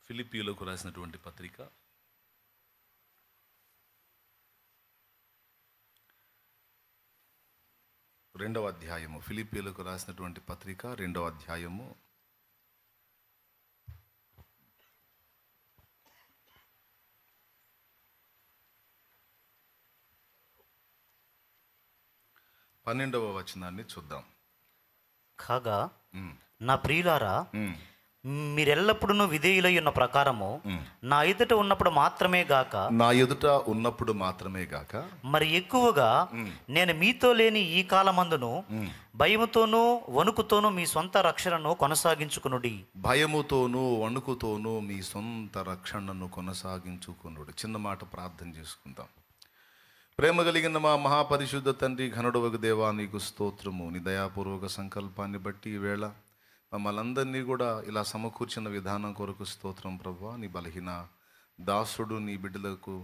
ఫిలిప్పీయులకు రాసినటువంటి పత్రిక 2వ అధ్యాయము. ఫిలిప్పీయులకు రాసినటువంటి పత్రిక 2వ అధ్యాయము 12వ వచనాన్ని చూద్దాం. కాగా నా ప్రియులారా, మీరెల్లప్పుడూ విధేయులై ఉన్న ప్రకారము నా ఎదుట ఉన్నప్పుడు మాత్రమే గాక మరి ఎక్కువగా నేను మీతో లేని ఈ కాలమందును భయముతోనూ వణుకుతోనూ మీ సొంత రక్షణను కొనసాగించుకునుడి. భయముతోనూ వణుకుతోనూ మీ సొంత రక్షణను కొనసాగించుకునుడి. చిన్న మాట ప్రార్థన చేసుకుందాం. ప్రేమ కలిగిన మా మహాపరిశుద్ధ తండ్రి, ఘనుడవగు దేవా, నీకు స్తోత్రము. నీ దయాపూర్వక సంకల్పాన్ని బట్టి ఈవేళ మమ్మల్ని అందరినీ కూడా ఇలా సమకూర్చిన విధానం కొరకు స్తోత్రం ప్రభువా. నీ బలహీన దాసుడు నీ బిడ్డలకు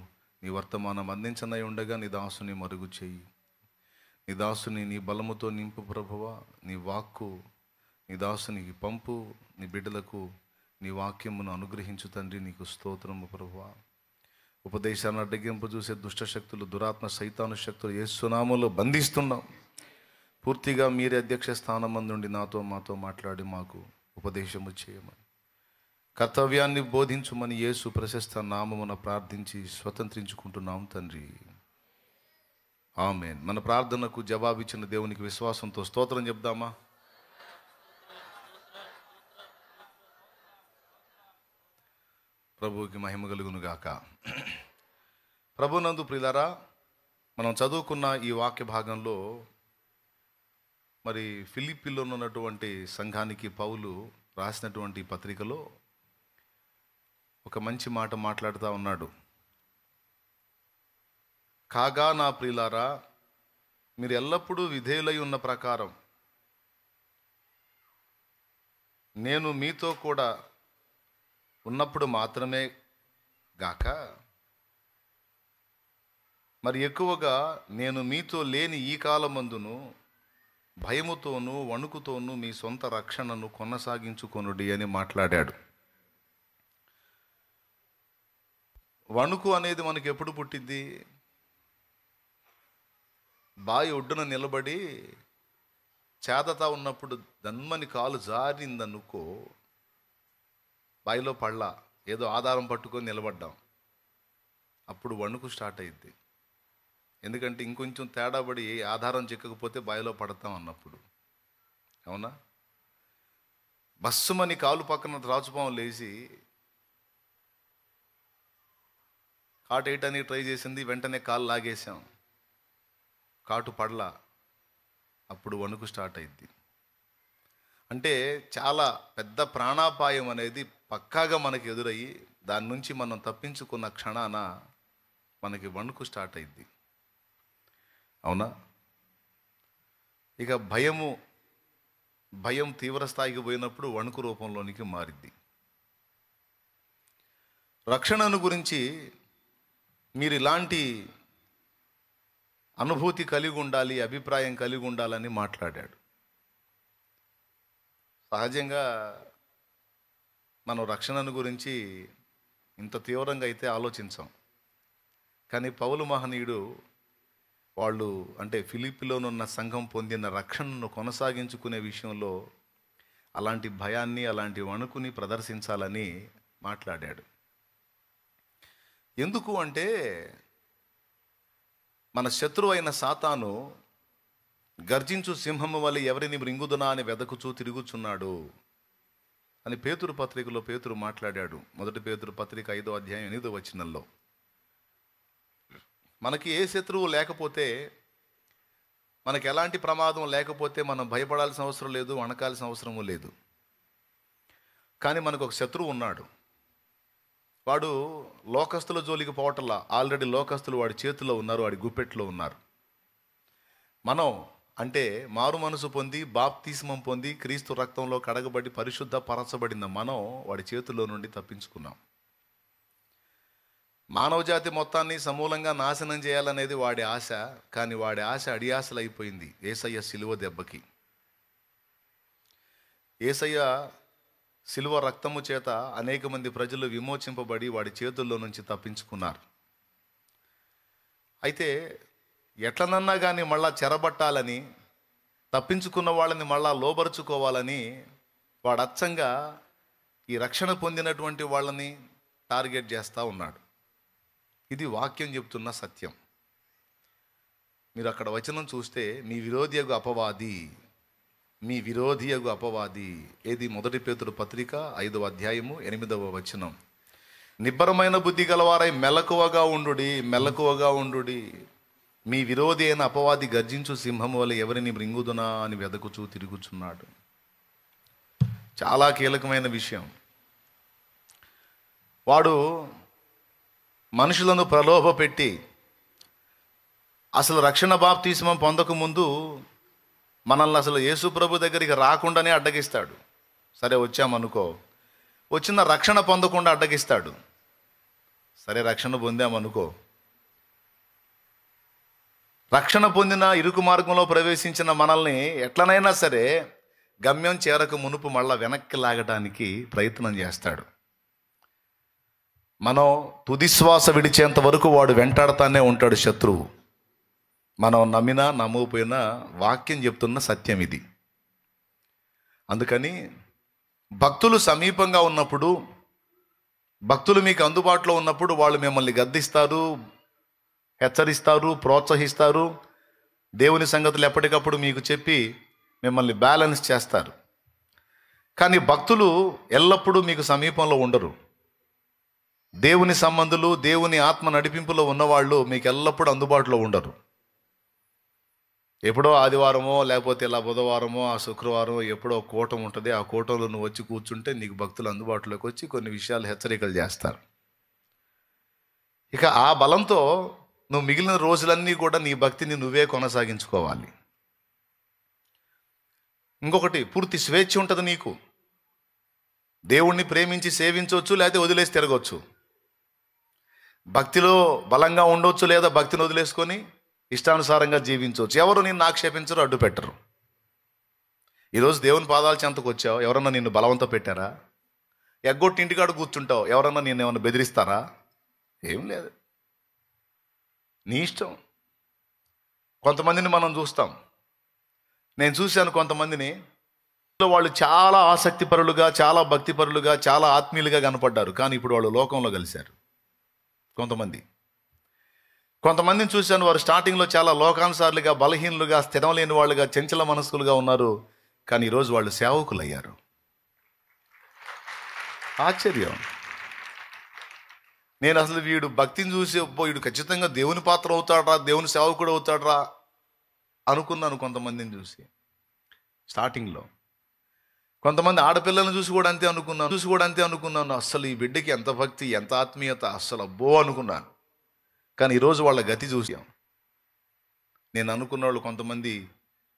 నీ వర్తమానం అందించనై ఉండగా నీ దాసుని మరుగు చెయ్యి. నీ దాసుని నీ బలముతో నింపు ప్రభువా. నీ వాక్కు నీ దాసునికి పంపు. నీ బిడ్డలకు నీ వాక్యమును అనుగ్రహించు తండ్రి. నీకు స్తోత్రము ప్రభువా. ఉపదేశాన్ని అడ్డగింపు చూసే దుష్టశక్తులు, దురాత్మ సైతాను శక్తులు యేసు నామములో బంధిస్తున్నాం. పూర్తిగా మీరే అధ్యక్ష స్థానం నుండి మాతో మాట్లాడి మాకు ఉపదేశము చేయమని, కర్తవ్యాన్ని బోధించుమని యేసు ప్రశస్త నామమున ప్రార్థించి స్వతంత్రించుకుంటున్నాం తండ్రి. ఆమేన్. మన ప్రార్థనకు జవాబిచ్చిన దేవునికి విశ్వాసంతో స్తోత్రం చెప్దామా? ప్రభువుకి మహిమ కలుగును గాక. ప్రభునందు ప్రియులారా, మనం చదువుకున్న ఈ వాక్య భాగంలో మరి ఫిలిప్పీలో ఉన్నటువంటి సంఘానికి పౌలు రాసినటువంటి పత్రికలో ఒక మంచి మాట మాట్లాడుతూ ఉన్నాడు. కాగా నా ప్రియులారా, మీరు ఎల్లప్పుడూ విధేయులై ఉన్న ప్రకారం నేను మీతో కూడా ఉన్నప్పుడు మాత్రమే గాక మరి ఎక్కువగా నేను మీతో లేని ఈ కాలమందును భయముతోనూ వణుకుతోనూ మీ సొంత రక్షణను కొనసాగించుకొనుడి అని మాట్లాడాడు. వణుకు అనేది మనకి ఎప్పుడు పుట్టింది? బావి ఒడ్డున నిలబడి చేదతా ఉన్నప్పుడు దన్మని కాలు జారిందనుకో, బావిలో పళ్ళ ఏదో ఆధారం పట్టుకొని నిలబడ్డాం, అప్పుడు వణుకు స్టార్ట్ అయింది. ఎందుకంటే ఇంకొంచెం తేడాబడి ఆధారం చిక్కకపోతే బావిలో పడతాం అన్నప్పుడు. అవునా? బస్సుమని కాలు పక్కన రాచుపాము లేచి కాటు వేయటానికి ట్రై చేసింది, వెంటనే కాలు లాగేసాం, కాటు పడలా, అప్పుడు వణుకు స్టార్ట్ అయింది. అంటే చాలా పెద్ద ప్రాణాపాయం అనేది పక్కాగా మనకి ఎదురయ్యి దాని నుంచి మనం తప్పించుకున్న క్షణాన మనకి వణుకు స్టార్ట్ అయింది. అవునా? ఇక భయం తీవ్ర స్థాయికి పోయినప్పుడు వణుకు రూపంలోనికి మారిద్ది. రక్షణను గురించి మీరు ఇలాంటి అనుభూతి కలిగి ఉండాలి, అభిప్రాయం కలిగి ఉండాలని మాట్లాడాడు. సహజంగా మనం రక్షణను గురించి ఇంత తీవ్రంగా అయితే ఆలోచించాం. కానీ పౌలు మహనీయుడు వాళ్ళు అంటే ఫిలిప్పీలోనున్న సంఘం పొందిన రక్షణను కొనసాగించుకునే విషయంలో అలాంటి భయాన్ని, అలాంటి వణుకుని ప్రదర్శించాలని మాట్లాడాడు. ఎందుకు అంటే మన శత్రువు అయిన సాతాను గర్జించు సింహము వలె ఎవరిని మృంగుదునా అని వెదకుచూ తిరుగుచున్నాడు అని పేతురు పత్రికలో పేతురు మాట్లాడాడు. 1 పేతురు పత్రిక 5వ అధ్యాయం 8వ వచనంలో. మనకి ఏ శత్రువు లేకపోతే, మనకి ఎలాంటి ప్రమాదం లేకపోతే మనం భయపడాల్సిన అవసరం లేదు, వణకాల్సిన అవసరము లేదు. కానీ మనకు ఒక శత్రువు ఉన్నాడు. వాడు లోకస్తుల జోలికి పోవటంలా, ఆల్రెడీ లోకస్తులు వాడి చేతిలో ఉన్నారు, వాడి గుప్పెట్లో ఉన్నారు. మనం అంటే మారు మనసు పొంది బాప్తిస్మం పొంది క్రీస్తు రక్తంలో కడగబడి పరిశుద్ధ పరచబడిన మనం వాడి చేతుల్లో నుండి తప్పించుకున్నాం. మానవజాతి మొత్తాన్ని సమూలంగా నాశనం చేయాలనేది వాడి ఆశ. కానీ వాడి ఆశ అడియాసలు అయిపోయింది యేసయ్య శిలువ దెబ్బకి. యేసయ్య శిలువ రక్తము చేత అనేక మంది ప్రజలు విమోచింపబడి వాడి చేతుల్లో నుంచి తప్పించుకున్నారు. అయితే ఎట్లనన్నా కానీ మళ్ళా చెరబట్టాలని, తప్పించుకున్న వాళ్ళని మళ్ళా లోబరుచుకోవాలని వాడు అచ్చంగా ఈ రక్షణ పొందినటువంటి వాళ్ళని టార్గెట్ చేస్తూ ఉన్నాడు. ఇది వాక్యం చెప్తున్న సత్యం. మీరు అక్కడ వచనం చూస్తే మీ విరోధియగు అపవాది, మీ విరోధియగు అపవాది ఏది? 1 పేతురు పత్రిక 5వ అధ్యాయము 8వ వచనం. నిబ్బరమైన బుద్ధి గలవారై మెలకువగా ఉండుడి, మీ విరోధి అయిన అపవాది గర్జించు సింహము వలె ఎవరిని మృంగుదునా అని వెదకుచూ తిరుగుచున్నాడు. చాలా కీలకమైన విషయం. వాడు మనుషులను ప్రలోభపెట్టి అసలు రక్షణ బాప్తిస్మం పొందకముందు మనల్ని అసలు యేసు ప్రభు దగ్గరికి రాకుండానే అడ్డగిస్తాడు. సరే వచ్చామనుకో, వచ్చిన రక్షణ పొందకుండా అడ్డగిస్తాడు. సరే రక్షణ పొందామనుకో, రక్షణ పొందిన ఇరుకు మార్గంలో ప్రవేశించిన మనల్ని ఎట్లనైనా సరే గమ్యం చేరక మునుపు మళ్ళా వెనక్కి లాగడానికి ప్రయత్నం చేస్తాడు. మనం తుదిశ్వాస విడిచేంత వరకు వాడు వెంటాడుతానే ఉంటాడు శత్రువు. మనం నమ్మినా నమ్మకపోయినా వాక్యం చెప్తున్న సత్యం ఇది. అందుకని భక్తులు సమీపంగా ఉన్నప్పుడు, భక్తులు మీకు అందుబాటులో ఉన్నప్పుడు వాళ్ళు మిమ్మల్ని గద్దిస్తారు, హెచ్చరిస్తారు, ప్రోత్సహిస్తారు, దేవుని సంగతులు ఎప్పటికప్పుడు మీకు చెప్పి మిమ్మల్ని బ్యాలెన్స్ చేస్తారు. కానీ భక్తులు ఎల్లప్పుడూ మీకు సమీపంలో ఉండరు. దేవుని సంబంధులు, దేవుని ఆత్మ నడిపింపులో ఉన్నవాళ్ళు మీకు ఎల్లప్పుడూ అందుబాటులో ఉండరు. ఎప్పుడో ఆదివారమో లేకపోతే ఇలా బుధవారమో ఆ శుక్రవారం ఎప్పుడో కూటం ఉంటుంది. ఆ కూటంలో నువ్వు వచ్చి కూర్చుంటే నీకు భక్తులు అందుబాటులోకి వచ్చి కొన్ని విషయాలు హెచ్చరికలు చేస్తారు. ఇక ఆ బలంతో నువ్వు మిగిలిన రోజులన్నీ కూడా నీ భక్తిని నువ్వే కొనసాగించుకోవాలి. ఇంకొకటి, పూర్తి స్వేచ్ఛ ఉంటుంది నీకు. దేవుణ్ణి ప్రేమించి సేవించవచ్చు, లేకపోతే వదిలేసి తిరగవచ్చు. భక్తిలో బలంగా ఉండొచ్చు, లేదా భక్తిని వదిలేసుకొని ఇష్టానుసారంగా జీవించవచ్చు. ఎవరు నిన్ను ఆక్షేపించరు, అడ్డు పెట్టరు. ఈరోజు దేవుని పాదాల చెంతకు వచ్చావు, ఎవరన్నా నిన్ను బలవంతం పెట్టారా? ఎగ్గొట్టి ఇంటికాడ కూర్చుంటావు, ఎవరన్నా నిన్ను ఏమన్నా బెదిరిస్తారా? ఏం లేదు, నీ ఇష్టం. కొంతమందిని మనం చూస్తాం, నేను చూశాను కొంతమందిని, వాళ్ళు చాలా ఆసక్తిపరులుగా, చాలా భక్తిపరులుగా, చాలా ఆత్మీయులుగా కనపడ్డారు. కానీ ఇప్పుడు వాళ్ళు లోకంలో కలిశారు. కొంతమందిని చూశాను, వారు స్టార్టింగ్లో చాలా లోకానుసారులుగా, బలహీనులుగా, స్థిరం లేని వాళ్ళుగా, చంచల మనస్కులుగా ఉన్నారు. కానీ ఈరోజు వాళ్ళు సేవకులు అయ్యారు. ఆశ్చర్యం. నేను అసలు వీడు భక్తిని చూసి వీడు ఖచ్చితంగా దేవుని పాత్ర అవుతాడ్రా, దేవుని సేవకుడు అవుతాడ్రా అనుకున్నాను కొంతమందిని చూసి స్టార్టింగ్లో. కొంతమంది ఆడపిల్లలను చూసి కూడా అంతే అనుకున్నాను. అసలు ఈ బిడ్డకి ఎంత భక్తి, ఎంత ఆత్మీయత, అస్సలు అబ్బో అనుకున్నాను. కానీ ఈరోజు వాళ్ళ గతి చూసాం. నేను అనుకున్న వాళ్ళు కొంతమంది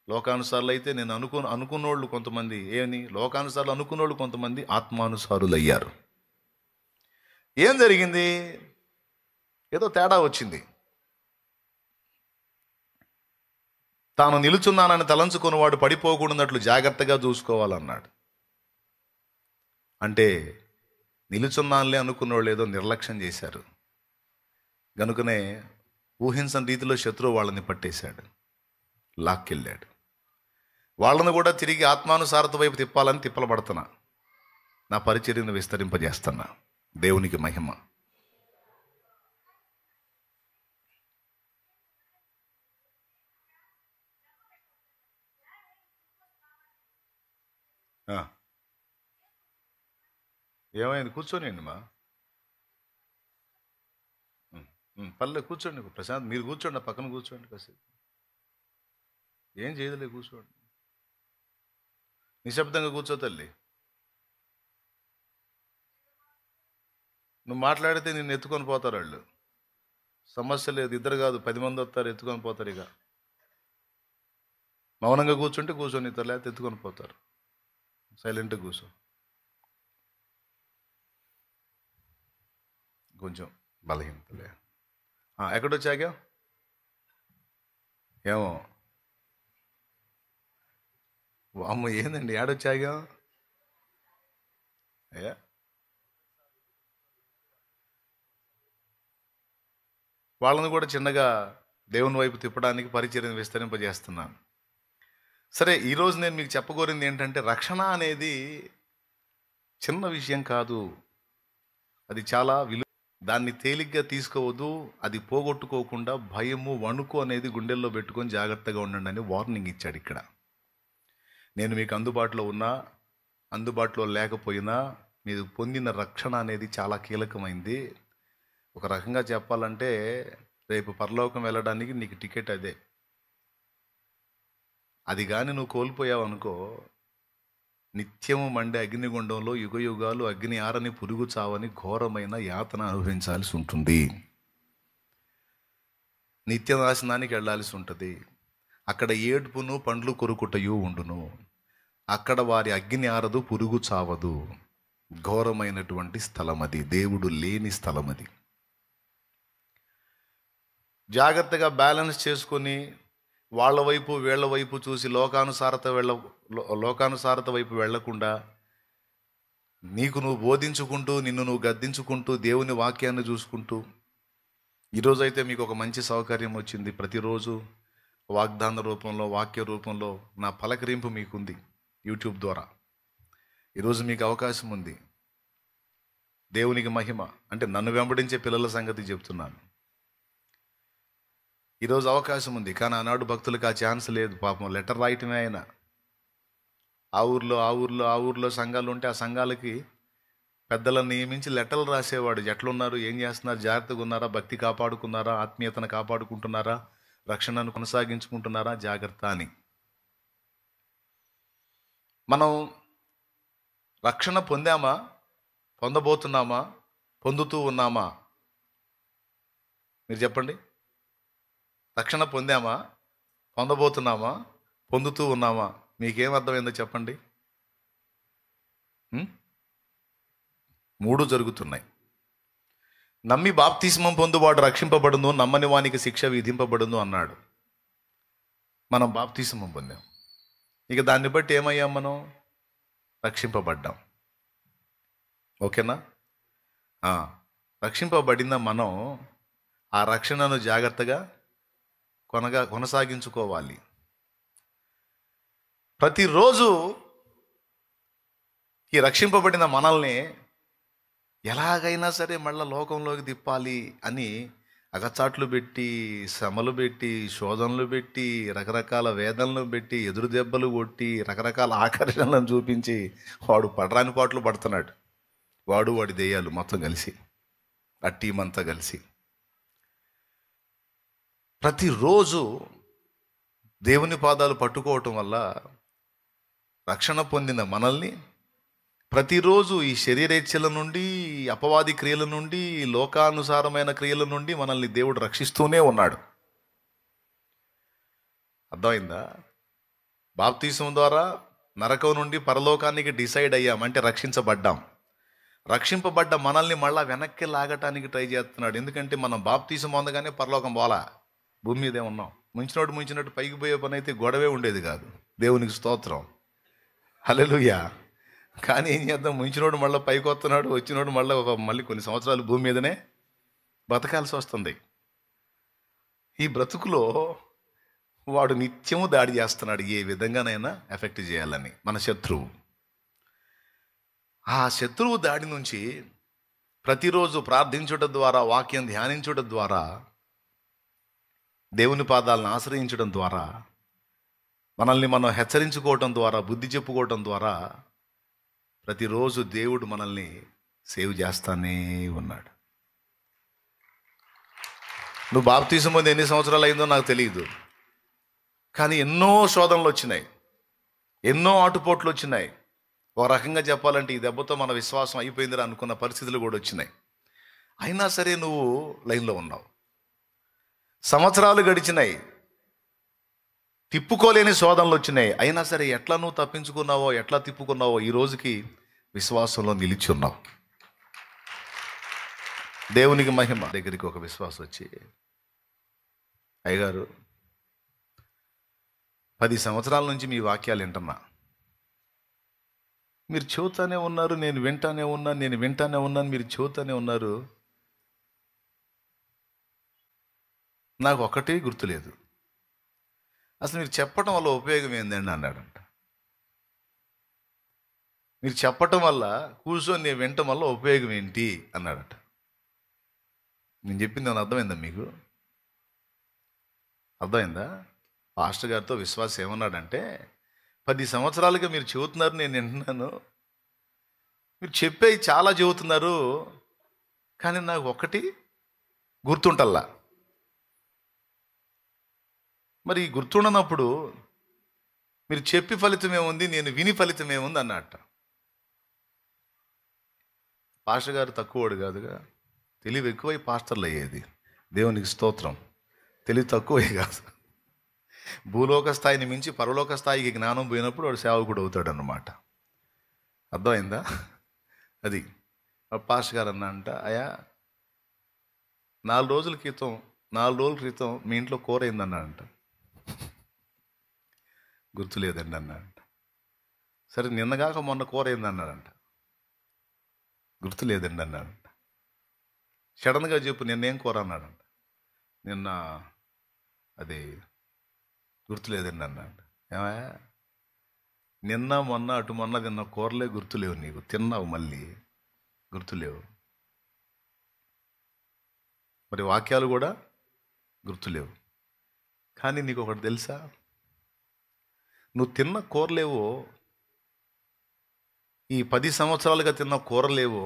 లోకానుసారులు అయితే, నేను అనుకున్నోళ్ళు కొంతమంది లోకానుసారులు అనుకున్నోళ్ళు కొంతమంది ఆత్మానుసారులు అయ్యారు. ఏం జరిగింది? ఏదో తేడా వచ్చింది. తాను నిలుచున్నానని తలంచుకున్నవాడు పడిపోకూడనట్లు జాగ్రత్తగా చూసుకోవాలన్నాడు. అంటే నిలుచున్నానులే అనుకున్నవాళ్ళు ఏదో నిర్లక్ష్యం చేశారు. గనుకనే ఊహించని రీతిలో శత్రువు వాళ్ళని పట్టేశాడు, లాక్కెళ్ళాడు. వాళ్ళను కూడా తిరిగి ఆత్మానుసారత వైపు తిప్పాలని తిప్పలబడుతున్నా. నా పరిచర్యను విస్తరింపజేస్తున్నా. దేవునికి మహిమ. ఏమైంది? కూర్చోనండి మా పల్లె కూర్చోండి ప్రశాంత్, మీరు కూర్చోండి, పక్కన కూర్చోండి కాసేపు. ఏం చేయదులే, కూర్చోండి, నిశ్శబ్దంగా కూర్చో తల్లి. నువ్వు మాట్లాడితే నిన్ను ఎత్తుకొని పోతారు వాళ్ళు. సమస్య లేదు, ఇద్దరు కాదు 10 మంది వస్తారు, ఎత్తుకొని పోతారు. ఇక మౌనంగా కూర్చుంటే కూర్చొని ఇద్దరు, లేకపోతే ఎత్తుకొని పోతారు. సైలెంట్గా కూర్చో. కొంచెం బలహీనతలే. ఎక్కడొచ్చాగా? ఏమో అమ్మ, ఏందండి ఏడొచ్చాగా? వాళ్ళని కూడా చిన్నగా దేవుని వైపు తిప్పడానికి పరిచర్యను విస్తరింపజేస్తున్నాను. సరే, ఈరోజు నేను మీకు చెప్పగోరింది ఏంటంటే, రక్షణ అనేది చిన్న విషయం కాదు. అది చాలా దాన్ని తేలిగ్గా తీసుకోవద్దు. అది పోగొట్టుకోకుండా భయము, వణుకు అనేది గుండెల్లో పెట్టుకొని జాగ్రత్తగా ఉండండి అని వార్నింగ్ ఇచ్చాడు ఇక్కడ. నేను మీకు అందుబాటులో ఉన్నా, అందుబాటులో లేకపోయినా మీరు పొందిన రక్షణ అనేది చాలా కీలకమైంది. ఒక రకంగా చెప్పాలంటే, రేపు పరలోకం వెళ్ళడానికి నీకు టికెట్ అదే. అది కానీ నువ్వు కోల్పోయావు అనుకో, నిత్యము మండే అగ్నిగుండంలో యుగయుగాలు అగ్ని ఆరని పురుగు చావని ఘోరమైన యాతన అనుభవించాల్సి ఉంటుంది. నిత్య నాశనానికి వెళ్ళాల్సి ఉంటుంది. అక్కడ ఏడ్పును పండ్లు కొరుకుటయు ఉండును. అక్కడ వారి అగ్ని ఆరదు, పురుగు చావదు. ఘోరమైనటువంటి స్థలం అది, దేవుడు లేని స్థలం అది. జాగ్రత్తగా బ్యాలెన్స్ చేసుకొని వాళ్ళ వైపు వీళ్ళ వైపు చూసి లోకానుసారత వైపు వెళ్లకుండా నీకు నువ్వు బోధించుకుంటూ, నిన్ను నువ్వు గద్దించుకుంటూ, దేవుని వాక్యాన్ని చూసుకుంటూ, ఈరోజైతే మీకు ఒక మంచి సౌకర్యం వచ్చింది. ప్రతిరోజు వాగ్దాన రూపంలో, వాక్య రూపంలో నా పలకరింపు మీకుంది యూట్యూబ్ ద్వారా. ఈరోజు మీకు అవకాశం ఉంది. దేవునికి మహిమ. అంటే నన్ను వెంబడించే పిల్లల సంగతి చెప్తున్నాను. ఈరోజు అవకాశం ఉంది, కానీ ఆనాడు భక్తులకు ఆ ఛాన్స్ లేదు. పాపం లెటర్ రాయటమే ఆయన. ఆ ఊర్లో సంఘాలు ఉంటే ఆ సంఘాలకి పెద్దలను నియమించి లెటర్లు రాసేవాడు. ఎట్లున్నారు, ఏం చేస్తున్నారు, జాగ్రత్తగా ఉన్నారా, భక్తి కాపాడుకున్నారా, ఆత్మీయతను కాపాడుకుంటున్నారా, రక్షణను కొనసాగించుకుంటున్నారా, జాగ్రత్త అని. మనం రక్షణ పొందామా, పొందబోతున్నామా, పొందుతూ ఉన్నామా? మీరు చెప్పండి. రక్షణ పొందామా, పొందబోతున్నామా, పొందుతూ ఉన్నామా? మీకేం అర్థమైందో చెప్పండి. 3 జరుగుతున్నాయి. నమ్మి బాప్తిస్మం పొందువాడు రక్షింపబడును, నమ్మని వానికి శిక్ష విధింపబడును అన్నాడు. మనం బాప్తిస్మం పొందాం. ఇక దాన్ని బట్టి ఏమయ్యాం? మనం రక్షింపబడ్డాం. ఓకేనా? రక్షింపబడిన మనం ఆ రక్షణను జాగ్రత్తగా కొనసాగించుకోవాలి. ప్రతిరోజు ఈ రక్షింపబడిన మనల్ని ఎలాగైనా సరే మళ్ళీ లోకంలోకి తిప్పాలి అని అగచాట్లు పెట్టి, శ్రమలు పెట్టి, శోధనలు పెట్టి, రకరకాల వేదనలు పెట్టి, ఎదురు దెబ్బలు కొట్టి, రకరకాల ఆకర్షణలను చూపించి వాడు పడరాని పాటలు పడుతున్నాడు. వాడి దెయ్యాలు మొత్తం కలిసి, ఆ టీం అంతా కలిసి. ప్రతిరోజు దేవుని పాదాలు పట్టుకోవటం వల్ల రక్షణ పొందిన మనల్ని ప్రతిరోజు ఈ శరీరేచ్ఛల నుండి, అపవాది క్రియల నుండి, లోకానుసారమైన క్రియల నుండి మనల్ని దేవుడు రక్షిస్తూనే ఉన్నాడు. అర్థమైందా? బాప్తిసం ద్వారా నరకం నుండి పరలోకానికి డిసైడ్ అయ్యాం, అంటే రక్షించబడ్డాం. రక్షింపబడ్డ మనల్ని మళ్ళా వెనక్కి లాగటానికి ట్రై చేస్తున్నాడు. ఎందుకంటే మనం బాప్తిసం పొందగానే పరలోకం పోలా, భూమి మీదే ఉన్నాం. ముంచినట్టు పైకి పోయే పని అయితే గొడవే ఉండేది కాదు. దేవునికి స్తోత్రం, హల్లెలూయా. కానీ ఏం చేద్దాం, ముంచినోడు మళ్ళీ పైకి వస్తున్నాడు, వచ్చినోడు మళ్ళీ కొన్ని సంవత్సరాలు భూమి మీదనే బతకాల్సి వస్తుంది. ఈ బ్రతుకులో వాడు నిత్యము దాడి చేస్తున్నాడు, ఏ విధంగానైనా ఎఫెక్ట్ చేయాలని. మన శత్రువు. ఆ శత్రువు దాడి నుంచి ప్రతిరోజు ప్రార్థించుట ద్వారా, వాక్యం ధ్యానించుట ద్వారా, దేవుని పాదాలను ఆశ్రయించడం ద్వారా, మనల్ని మనం హెచ్చరించుకోవటం ద్వారా, బుద్ధి చెప్పుకోవటం ద్వారా ప్రతిరోజు దేవుడు మనల్ని సేవ్ చేస్తానే ఉన్నాడు. నువ్వు బాప్తిసం పొంది ఎన్ని సంవత్సరాలు అయిందో నాకు తెలియదు, కానీ ఎన్నో శోధనలు వచ్చినాయి, ఎన్నో ఆటుపోట్లు వచ్చినాయి. ఒక రకంగా చెప్పాలంటే ఈ దెబ్బతో మన విశ్వాసం అయిపోయిందిరా అనుకున్న పరిస్థితులు కూడా వచ్చినాయి. అయినా సరే నువ్వు లైన్లో ఉన్నావు. సంవత్సరాలు గడిచినాయి, తిప్పుకోలేని శోధనలు వచ్చినాయి. అయినా సరే ఎట్లా నువ్వు తప్పించుకున్నావో, ఎట్లా తిప్పుకున్నావో, ఈ రోజుకి విశ్వాసంలో నిలిచి ఉన్నావు. దేవునికి మహిమ. దగ్గరికి ఒక విశ్వాసం వచ్చి, అయ్యగారు 10 సంవత్సరాల నుంచి మీ వాక్యాలు వింటున్నా, మీరు చెబుతానే ఉన్నారు, నేను వింటానే ఉన్నాను, మీరు చెబుతానే ఉన్నారు, నాకు ఒక్కటి గుర్తులేదు. అసలు మీరు చెప్పటం వల్ల ఉపయోగం ఏందండి అన్నాడంట. మీరు చెప్పటం వల్ల, కూర్చొని నేను వినటం వల్ల ఉపయోగం ఏంటి అన్నాడట. నేను చెప్పింది ఏమైనా అర్థమైందా మీకు? అర్థమైందా? పాస్టర్ గారితో విశ్వాసం ఏమన్నాడంటే, 10 సంవత్సరాలుగా మీరు చెబుతున్నారు, నేను వింటున్నాను, మీరు చెప్పేవి చాలా చెబుతున్నారు, కానీ నాకు ఒక్కటి గుర్తుంటల్లా. మరి గుర్తుండనప్పుడు మీరు చెప్పి ఫలితం ఏముంది, నేను విని ఫలితం ఏముంది అన్నట్ట. పాస్టర్ గారు తక్కువవాడు కాదుగా, తెలివి ఎక్కువై పాస్టర్లు అయ్యేది. దేవునికి స్తోత్రం. తెలివి తక్కువే కాదు, భూలోక స్థాయిని మించి పరలోక స్థాయికి జ్ఞానం పోయినప్పుడు వాడు సేవకుడు అవుతాడు అన్నమాట. అర్థమైందా? అది పాస్టర్ గారు అన్న అంట, అయ్యా 4 రోజుల క్రితం మీ ఇంట్లో కూర అయిందన్నా అంట. గుర్తులేదండి అన్నాడంట. సరే నిన్నగాక మొన్న కూర అయిందన్నాడంట. గుర్తులేదండి అన్నాడంట. సడన్గా చెప్పు నిన్నేం కూర అన్నాడంట. నిన్న అది గుర్తులేదండి అన్నాడు. ఏమయ్యా, నిన్న మొన్న అటు మొన్న తిన్న కూరలే గుర్తులేవు నీకు, తిన్నావు మళ్ళీ గుర్తులేవు. మరి వాక్యాలు కూడా గుర్తులేవు. కానీ నీకు ఒకటి తెలుసా, నువ్వు తిన్న కూరలేవో, ఈ 10 సంవత్సరాలుగా తిన్న కూరలేవో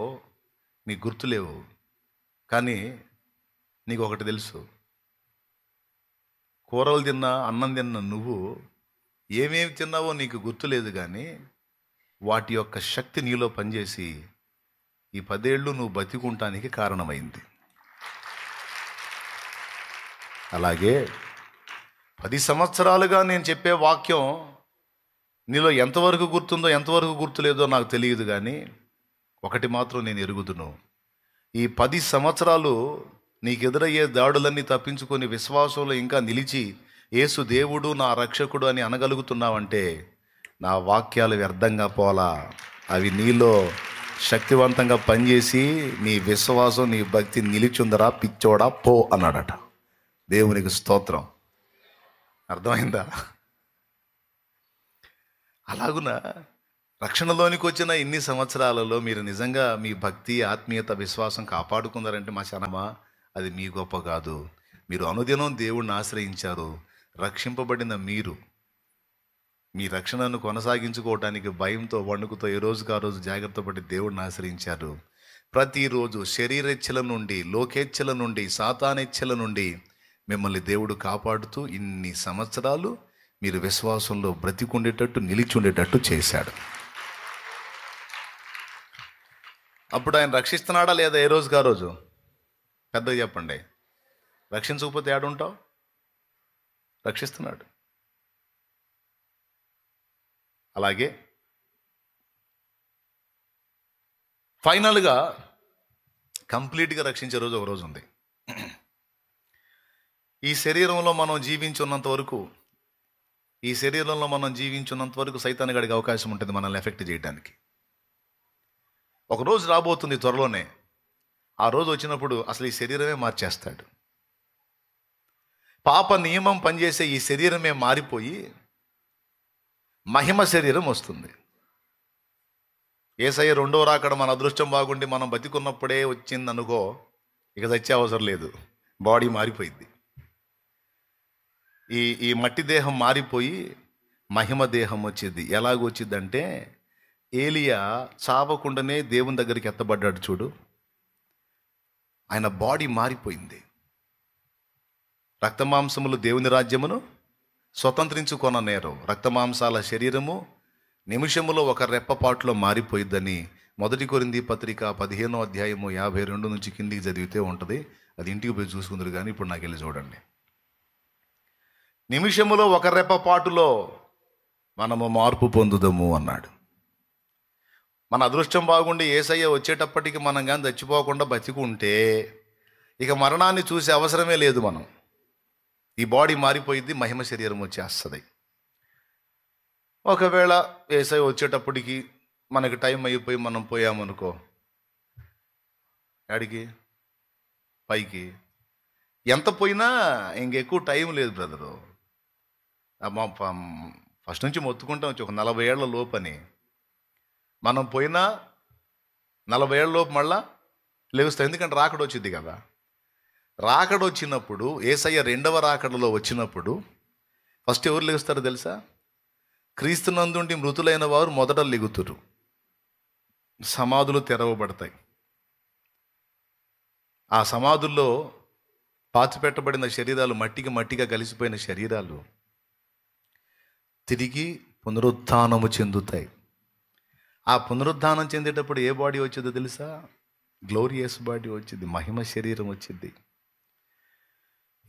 నీకు గుర్తులేవు. కానీ నీకు ఒకటి తెలుసు, కూరలు తిన్నా అన్నం తిన్న నువ్వు ఏమేమి తిన్నావో నీకు గుర్తులేదు, కానీ వాటి యొక్క శక్తి నీలో పనిచేసి ఈ 10 ఏళ్ళు నువ్వు బతికుంటానికి కారణమైంది. అలాగే 10 సంవత్సరాలుగా నేను చెప్పే వాక్యం నీలో ఎంతవరకు గుర్తుందో ఎంతవరకు గుర్తులేదో నాకు తెలియదు, కానీ ఒకటి మాత్రం నేను ఎరుగుదును, ఈ 10 సంవత్సరాలు నీకు ఎదురయ్యే దాడులన్నీ తప్పించుకొని విశ్వాసంలో ఇంకా నిలిచి యేసు దేవుడు నా రక్షకుడు అని అనగలుగుతున్నావంటే నా వాక్యాలు వ్యర్థంగా పోలా, అవి నీలో శక్తివంతంగా పనిచేసి నీ విశ్వాసం నీ భక్తి నిలిచుందరా పిచ్చోడా పో అన్నాడట. దేవునికి స్తోత్రం. అర్థమైందా? అలాగున రక్షణలోనికి వచ్చిన ఇన్ని సంవత్సరాలలో మీరు నిజంగా మీ భక్తి, ఆత్మీయత, విశ్వాసం కాపాడుకున్నారంటే మా శనమా, అది మీ గొప్ప కాదు. మీరు అనుదినం దేవుణ్ణి ఆశ్రయించారు. రక్షింపబడిన మీరు మీ రక్షణను కొనసాగించుకోవడానికి భయంతో, వణుకుతో ఏ రోజుకు ఆ రోజు జాగ్రత్త పడి దేవుణ్ణి ఆశ్రయించారు. ప్రతిరోజు శరీరేచ్ఛల నుండి, లోకేచ్ఛల నుండి, సాతానేచ్ఛల నుండి మిమ్మల్ని దేవుడు కాపాడుతూ ఇన్ని సంవత్సరాలు మీరు విశ్వాసంలో బ్రతికుండేటట్టు, నిలిచుండేటట్టు చేశాడు. అప్పుడు ఆయన రక్షిస్తున్నాడా లేదా? ఏ రోజుకి ఆ రోజు పెద్దగా చెప్పండి. రక్షించకపోతే ఏడుంటావు? రక్షిస్తున్నాడు. అలాగే ఫైనల్గా కంప్లీట్గా రక్షించే రోజు ఒక రోజు ఉంది. ఈ శరీరంలో మనం జీవించున్నంత వరకు సైతాను గడికి అవకాశం ఉంటుంది మనల్ని ఎఫెక్ట్ చేయడానికి. ఒక రోజు రాబోతుంది త్వరలోనే. ఆ రోజు వచ్చినప్పుడు అసలు ఈ శరీరమే మార్చేస్తాడు. పాప నియమం పనిచేసే ఈ శరీరమే మారిపోయి మహిమ శరీరం వస్తుంది. యేసయ్య రెండో రాకడ మన అదృష్టం బాగుండి మనం బతికున్నప్పుడే వచ్చింది అనుకో, ఇక చచ్చే అవసరం లేదు, బాడీ మారిపోయింది. ఈ మట్టి దేహం మారిపోయి మహిమ దేహం వచ్చింది. ఎలాగొచ్చిందంటే, ఏలియా చావకుండానే దేవుని దగ్గరికి ఎత్తబడ్డాడు చూడు, ఆయన బాడీ మారిపోయింది. రక్తమాంసములు దేవుని రాజ్యమును స్వతంత్రించుకొన నేరం, రక్తమాంసాల శరీరము నిమిషములో ఒక రెప్పపాటులో మారిపోయిద్దని 1 కొరింథీ పత్రిక 15వ అధ్యాయము 52 నుంచి కిందికి చదివితే ఉంటుంది. అది ఇంటికి పోయి చూసుకుందరు, కానీ ఇప్పుడు నాకు వెళ్ళి చూడండి. నిమిషములో ఒక రెప్పపాటులో మనము మార్పు పొందుదము అన్నాడు. మన అదృష్టం బాగుండి యేసయ్య వచ్చేటప్పటికి మనం కానీ చచ్చిపోకుండా బతికుంటే ఇక మరణాన్ని చూసే అవసరమే లేదు. మనం ఈ బాడీ మారిపోయింది, మహిమ శరీరం వచ్చేస్తుంది. ఒకవేళ యేసయ్య వచ్చేటప్పటికి మనకి టైం అయిపోయి మనం పోయామనుకో, యాడికి? పైకి. ఎంత పోయినా ఇంకెక్కువ టైం లేదు బ్రదరు. మా ఫస్ట్ నుంచి మొత్తుకుంటాం వచ్చి ఒక 40 ఏళ్ల లోపని. మనం పోయినా 40 ఏళ్ల లోపు మళ్ళా లేవుస్తాం. ఎందుకంటే రాకడ వచ్చింది కదా. రాకడ వచ్చినప్పుడు, యేసయ్య రెండవ రాకడలో వచ్చినప్పుడు ఫస్ట్ ఎవరు లేస్తారో తెలుసా? క్రీస్తునందుండి మృతులైన వారు మొదట లెగుతురు. సమాధులు తెరవబడతాయి. ఆ సమాధుల్లో పాతిపెట్టబడిన శరీరాలు, మట్టిగా కలిసిపోయిన శరీరాలు తిరిగి పునరుత్థానము చెందుతాయి. ఆ పునరుద్ధానం చెందేటప్పుడు ఏ బాడీ వచ్చిందో తెలుసా? గ్లోరియస్ బాడీ వచ్చింది, మహిమ శరీరం వచ్చింది.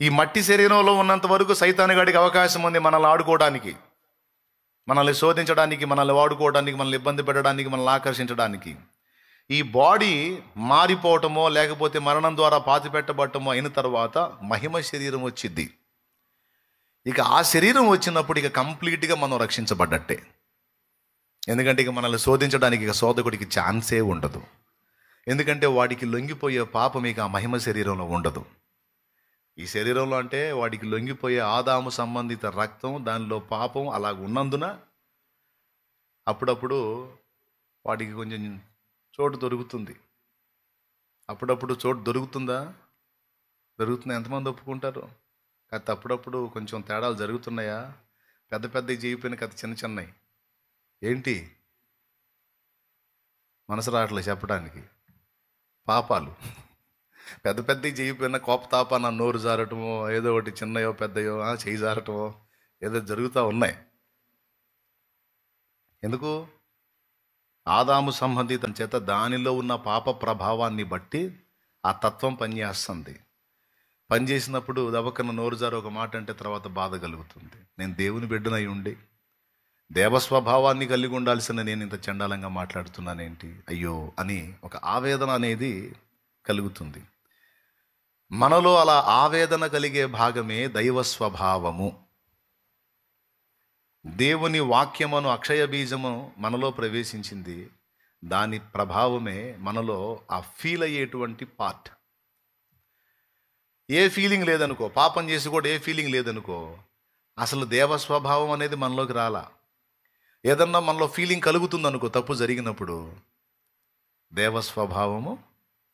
ఈ మట్టి శరీరంలో ఉన్నంత వరకు సైతానుగాడికి అవకాశం ఉంది మనల్ని ఆడుకోవడానికి, మనల్ని శోధించడానికి, మనల్ని వాడుకోవడానికి, మనల్ని ఇబ్బంది పెట్టడానికి, మనల్ని ఆకర్షించడానికి. ఈ బాడీ మారిపోవటమో లేకపోతే మరణం ద్వారా పాతిపెట్టబడటమో అయిన తర్వాత మహిమ శరీరం వచ్చింది. ఇక ఆ శరీరం వచ్చినప్పుడు ఇక కంప్లీట్గా మనం రక్షించబడ్డట్టే. ఎందుకంటే ఇక మనల్ని శోధించడానికి ఇక శోధకుడికి ఛాన్సే ఉండదు. ఎందుకంటే వాడికి లొంగిపోయే పాపం ఇక ఆ మహిమ శరీరంలో ఉండదు. ఈ శరీరంలో అంటే వాడికి లొంగిపోయే ఆదాము సంబంధిత రక్తం, దానిలో పాపం అలాగ ఉన్నందున అప్పుడప్పుడు వాడికి కొంచెం చోటు దొరుకుతుంది. అప్పుడప్పుడు చోటు దొరుకుతుందా? దొరుకుతుంది. ఎంతమంది ఒప్పుకుంటారు? కాకపోతే అప్పుడప్పుడు కొంచెం తేడాలు జరుగుతున్నాయా? పెద్ద పెద్దవి చేయిపోయిన కథ చిన్నవి ఏంటి మనసు రావట్లేదు చెప్పడానికి. పాపాలు పెద్ద పెద్దవి చేయిపోయిన కోపతాపాన నోరు జారటమో, ఏదో ఒకటి చిన్నయో పెద్దయో చేయి జారటమో ఏదో జరుగుతూ ఉన్నాయి. ఎందుకు? ఆదాము సంబంధిత చేత దానిలో ఉన్న పాప ప్రభావాన్ని బట్టి ఆ తత్వం పనిచేస్తుంది. పనిచేసినప్పుడు దవకన్న నోరు జారు ఒక మాట అంటే తర్వాత బాధ కలుగుతుంది. నేను దేవుని బిడ్డనై ఉండి దేవస్వభావాన్ని కలిగి ఉండాల్సిన నేను ఇంత చండాలంగా మాట్లాడుతున్నానేంటి, అయ్యో అని ఒక ఆవేదన అనేది కలుగుతుంది. మనలో అలా ఆవేదన కలిగే భాగమే దైవ స్వభావము. దేవుని వాక్యమును, అక్షయ బీజము మనలో ప్రవేశించింది. దాని ప్రభావమే మనలో ఆ ఫీల్ అయ్యేటువంటి పార్ట్. ఏ ఫీలింగ్ లేదనుకో, పాపం చేసి కూడా ఏ ఫీలింగ్ లేదనుకో, అసలు దేవ స్వభావం అనేది మనలోకి రాలా. ఏదన్నా మనలో ఫీలింగ్ కలుగుతుందనుకో తప్పు జరిగినప్పుడు, దేవ స్వభావము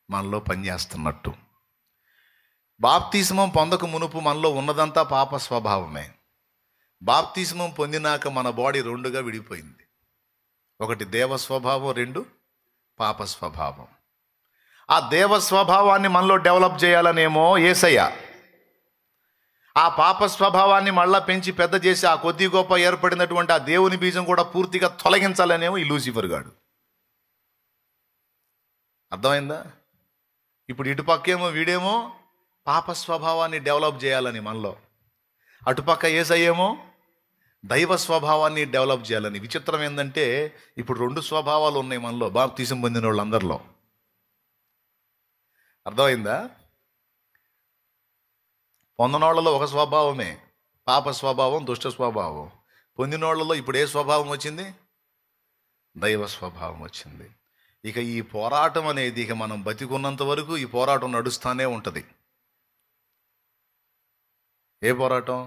మనలో పనిచేస్తున్నట్టు. బాప్తిస్మం పొందక మునుపు మనలో ఉన్నదంతా పాప స్వభావమే. బాప్తిస్మం పొందినాక మన బాడీ రెండుగా విడిపోయింది. ఒకటి దేవ స్వభావం, రెండు పాప స్వభావం. ఆ దేవ స్వభావాన్ని మనలో డెవలప్ చేయాలనేమో యేసయ్య, ఆ పాప స్వభావాన్ని మళ్ళా పెంచి పెద్ద చేసి ఆ కొద్ది గొప్ప ఏర్పడినటువంటి ఆ దేవుని బీజం కూడా పూర్తిగా తొలగించాలనేమో ఈ లూసిఫర్ గాడు. అర్థమైందా? ఇప్పుడు ఇటుపక్కేమో వీడేమో పాప స్వభావాన్ని డెవలప్ చేయాలని మనలో, అటుపక్క యేసయ్యేమో దైవ స్వభావాన్ని డెవలప్ చేయాలని. విచిత్రం ఏంటంటే ఇప్పుడు రెండు స్వభావాలు ఉన్నాయి మనలో, బాప్తిసం పొందిన వాళ్ళందరిలో. అర్థమైందా? పొందనోళ్లలో ఒక స్వభావమే పాప స్వభావం, దుష్ట స్వభావం. పొందినోళ్లలో ఇప్పుడు ఏ స్వభావం వచ్చింది? దైవ స్వభావం వచ్చింది. ఇక ఈ పోరాటం అనేది ఇక మనం బతికున్నంత వరకు ఈ పోరాటం నడుస్తూనే ఉంటుంది. ఏ పోరాటం?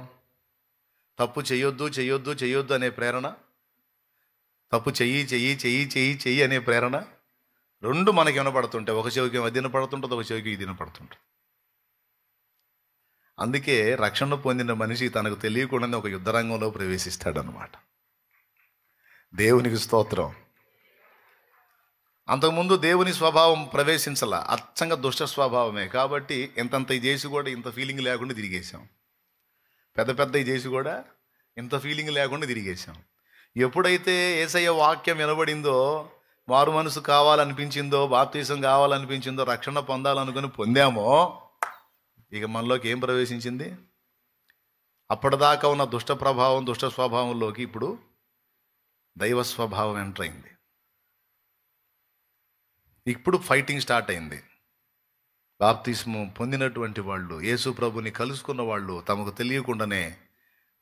తప్పు చెయ్యొద్దు చెయ్యొద్దు చెయ్యొద్దు అనే ప్రేరణ, తప్పు చెయ్యి చెయ్యి చెయ్యి చెయ్యి చెయ్యి అనే ప్రేరణ రెండు మనకి వినపడుతుంటాయి. ఒక చెవికి అది వినపడుతుంటుంది, ఒక చెవికి ఇది వినపడుతుంటుంది. అందుకే రక్షణ పొందిన మనిషి తనకు తెలియకుండానే ఒక యుద్ధరంగంలో ప్రవేశిస్తాడనమాట. దేవునికి స్తోత్రం. అంతకుముందు దేవుని స్వభావం ప్రవేశించాల, అచ్చంగా దుష్ట స్వభావమే. కాబట్టి ఇంతంత చేసి కూడా ఇంత ఫీలింగ్ లేకుండా తిరిగేసాం. పెద్ద పెద్ద చేసి కూడా ఇంత ఫీలింగ్ లేకుండా తిరిగేసాం. ఎప్పుడైతే యేసయ్య వాక్యం వినబడిందో, మారు మనసు కావాలనిపించిందో, బాప్తీసం కావాలనిపించిందో, రక్షణ పొందాలనుకుని పొందామో, ఇక మనలోకి ఏం ప్రవేశించింది? అప్పటిదాకా ఉన్న దుష్ట ప్రభావం, దుష్ట స్వభావంలోకి ఇప్పుడు దైవ స్వభావం ఎంటర్ అయింది. ఇప్పుడు ఫైటింగ్ స్టార్ట్ అయింది. బాప్తిస్మం పొందినటువంటి వాళ్ళు, యేసు ప్రభుని కలుసుకున్న వాళ్ళు తమకు తెలియకుండానే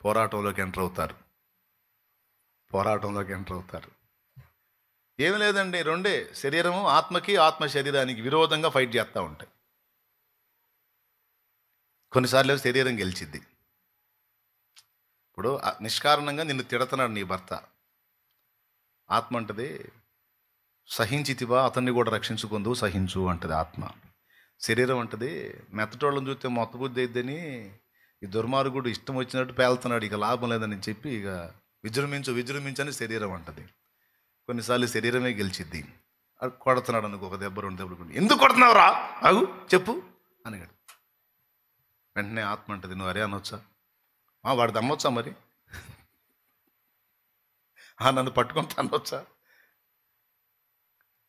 పోరాటంలోకి ఎంటర్ అవుతారు. ఏమి లేదండి, రెండే, శరీరము ఆత్మకి, ఆత్మ శరీరానికి విరోధంగా ఫైట్ చేస్తూ ఉంటాయి. కొన్నిసార్లు శరీరం గెలిచిద్ది. ఇప్పుడు నిష్కారణంగా నిన్ను తిడుతున్నాడు నీ భర్త. ఆత్మ అంటది, సహించితివా అతన్ని కూడా రక్షించుకుందు, సహించు అంటది ఆత్మ. శరీరం అంటది, మెత్తటోళ్ళని చూస్తే మొత్త బుద్ధి అయిద్దని ఈ దుర్మార్గుడు ఇష్టం వచ్చినట్టు పేలుతున్నాడు, ఇక లాభం లేదని చెప్పి ఇక విజృంభించని శరీరం అంటది. కొన్నిసార్లు శరీరమే గెలిచిద్ది. కొడుతున్నాడు అనుకో, ఒక దెబ్బ 2 దెబ్బలు, ఎందుకు కొడుతున్నావురా ఆగు చెప్పు అనిగాడు. వెంటనే ఆత్మ అంటది, నువ్వు అరే అనొచ్చా, వాడు దమ్మొచ్చా, మరి నన్ను పట్టుకొని అనొచ్చా.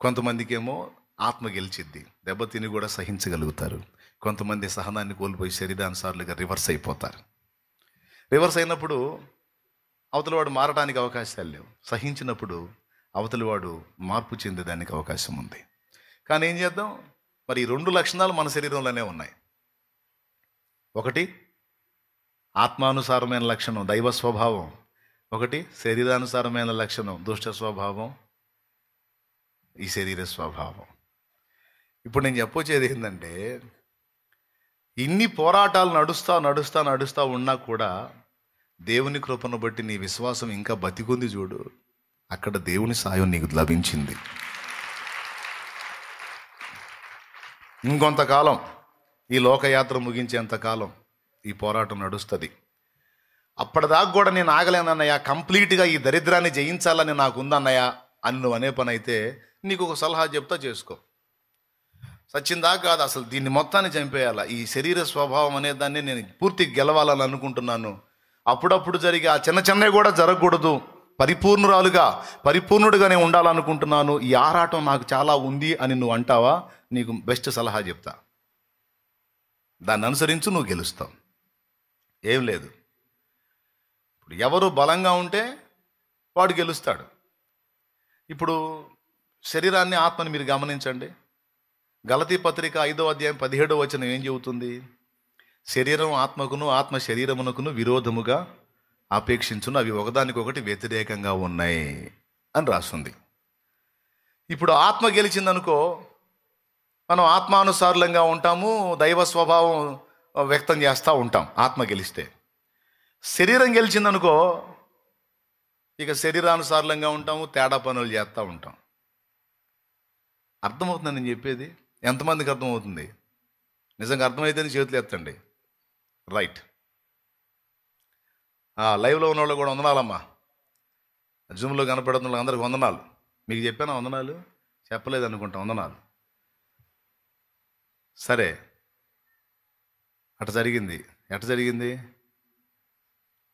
కొంతమందికి ఏమో ఆత్మ గెలిచిద్ది, దెబ్బ తిని కూడా సహించగలుగుతారు. కొంతమంది సహనాన్ని కోల్పోయి శరీరానుసారులుగా రివర్స్ అయిపోతారు. రివర్స్ అయినప్పుడు అవతలివాడు మారడానికి అవకాశాలు లేవు. సహించినప్పుడు అవతలివాడు మార్పు చెందేదానికి అవకాశం ఉంది. కానీ ఏం చేద్దాం, మరి ఈ 2 లక్షణాలు మన శరీరంలోనే ఉన్నాయి. ఒకటి ఆత్మానుసారమైన లక్షణం దైవ స్వభావం, ఒకటి శరీరానుసారమైన లక్షణం దుష్ట స్వభావం, ఈ శరీర స్వభావం. ఇప్పుడు నేను చెప్పొచ్చేది ఏంటంటే, ఇన్ని పోరాటాలు నడుస్తా ఉన్నా కూడా దేవుని కృపను బట్టి నీ విశ్వాసం ఇంకా బతికుంది చూడు, అక్కడ దేవుని సాయం నీకు లభించింది. ఇంకొంతకాలం, ఈ లోకయాత్ర ముగించేంతకాలం ఈ పోరాటం నడుస్తుంది. అప్పటిదాకా కూడా నేను ఆగలేనన్నయ్య, కంప్లీట్గా ఈ దరిద్రాన్ని జయించాలని నాకు ఉందన్నయ్య అని నువ్వు అనే పని అయితే నీకు ఒక సలహా చెప్తా, చేసుకో. సచ్చిందాకా కాదు, అసలు దీన్ని మొత్తాన్ని చంపేయాలా, ఈ శరీర స్వభావం అనే దాన్ని నేను పూర్తిగా గెలవాలని అనుకుంటున్నాను. అప్పుడప్పుడు జరిగే ఆ చిన్నవి కూడా జరగకూడదు, పరిపూర్ణుడిగానే ఉండాలనుకుంటున్నాను, ఈ ఆరాటం నాకు చాలా ఉంది అని నువ్వు అంటావా, నీకు బెస్ట్ సలహా చెప్తా. దాన్ని అనుసరించు, నువ్వు గెలుస్తావు. ఏం లేదు, ఇప్పుడు ఎవరు బలంగా ఉంటే వాడు గెలుస్తాడు. ఇప్పుడు శరీరాన్ని ఆత్మని మీరు గమనించండి. గలతీ పత్రిక 5వ అధ్యాయం 17వ వచనం ఏం చెబుతుంది? శరీరం ఆత్మకును, ఆత్మ శరీరమునకును విరోధముగా ఆపేక్షించును, అవి ఒకదానికొకటి వ్యతిరేకంగా ఉన్నాయి అని రాస్తుంది. ఇప్పుడు ఆత్మ గెలిచిందనుకో, మనం ఆత్మానుసారులంగా ఉంటాము, దైవ స్వభావం వ్యక్తం చేస్తూ ఉంటాం. ఆత్మ గెలిస్తే. శరీరం గెలిచిందనుకో, ఇక శరీరానుసారులంగా ఉంటాము, తేడా పనులు చేస్తూ ఉంటాం. అర్థమవుతుందని నేను చెప్పేది? ఎంతమందికి అర్థమవుతుంది? నిజంగా అర్థమైతేనే చేతులు ఎత్తండి. రైట్. లైవ్లో ఉన్న వాళ్ళు కూడా వందనాలమ్మా, జూమ్లో కనపడుతున్న వాళ్ళు అందరికి వందనాలు. మీకు చెప్పానా వందనాలు? చెప్పలేదు అనుకుంటా. వందనాలు. సరే, అటు జరిగింది. ఎట జరిగింది?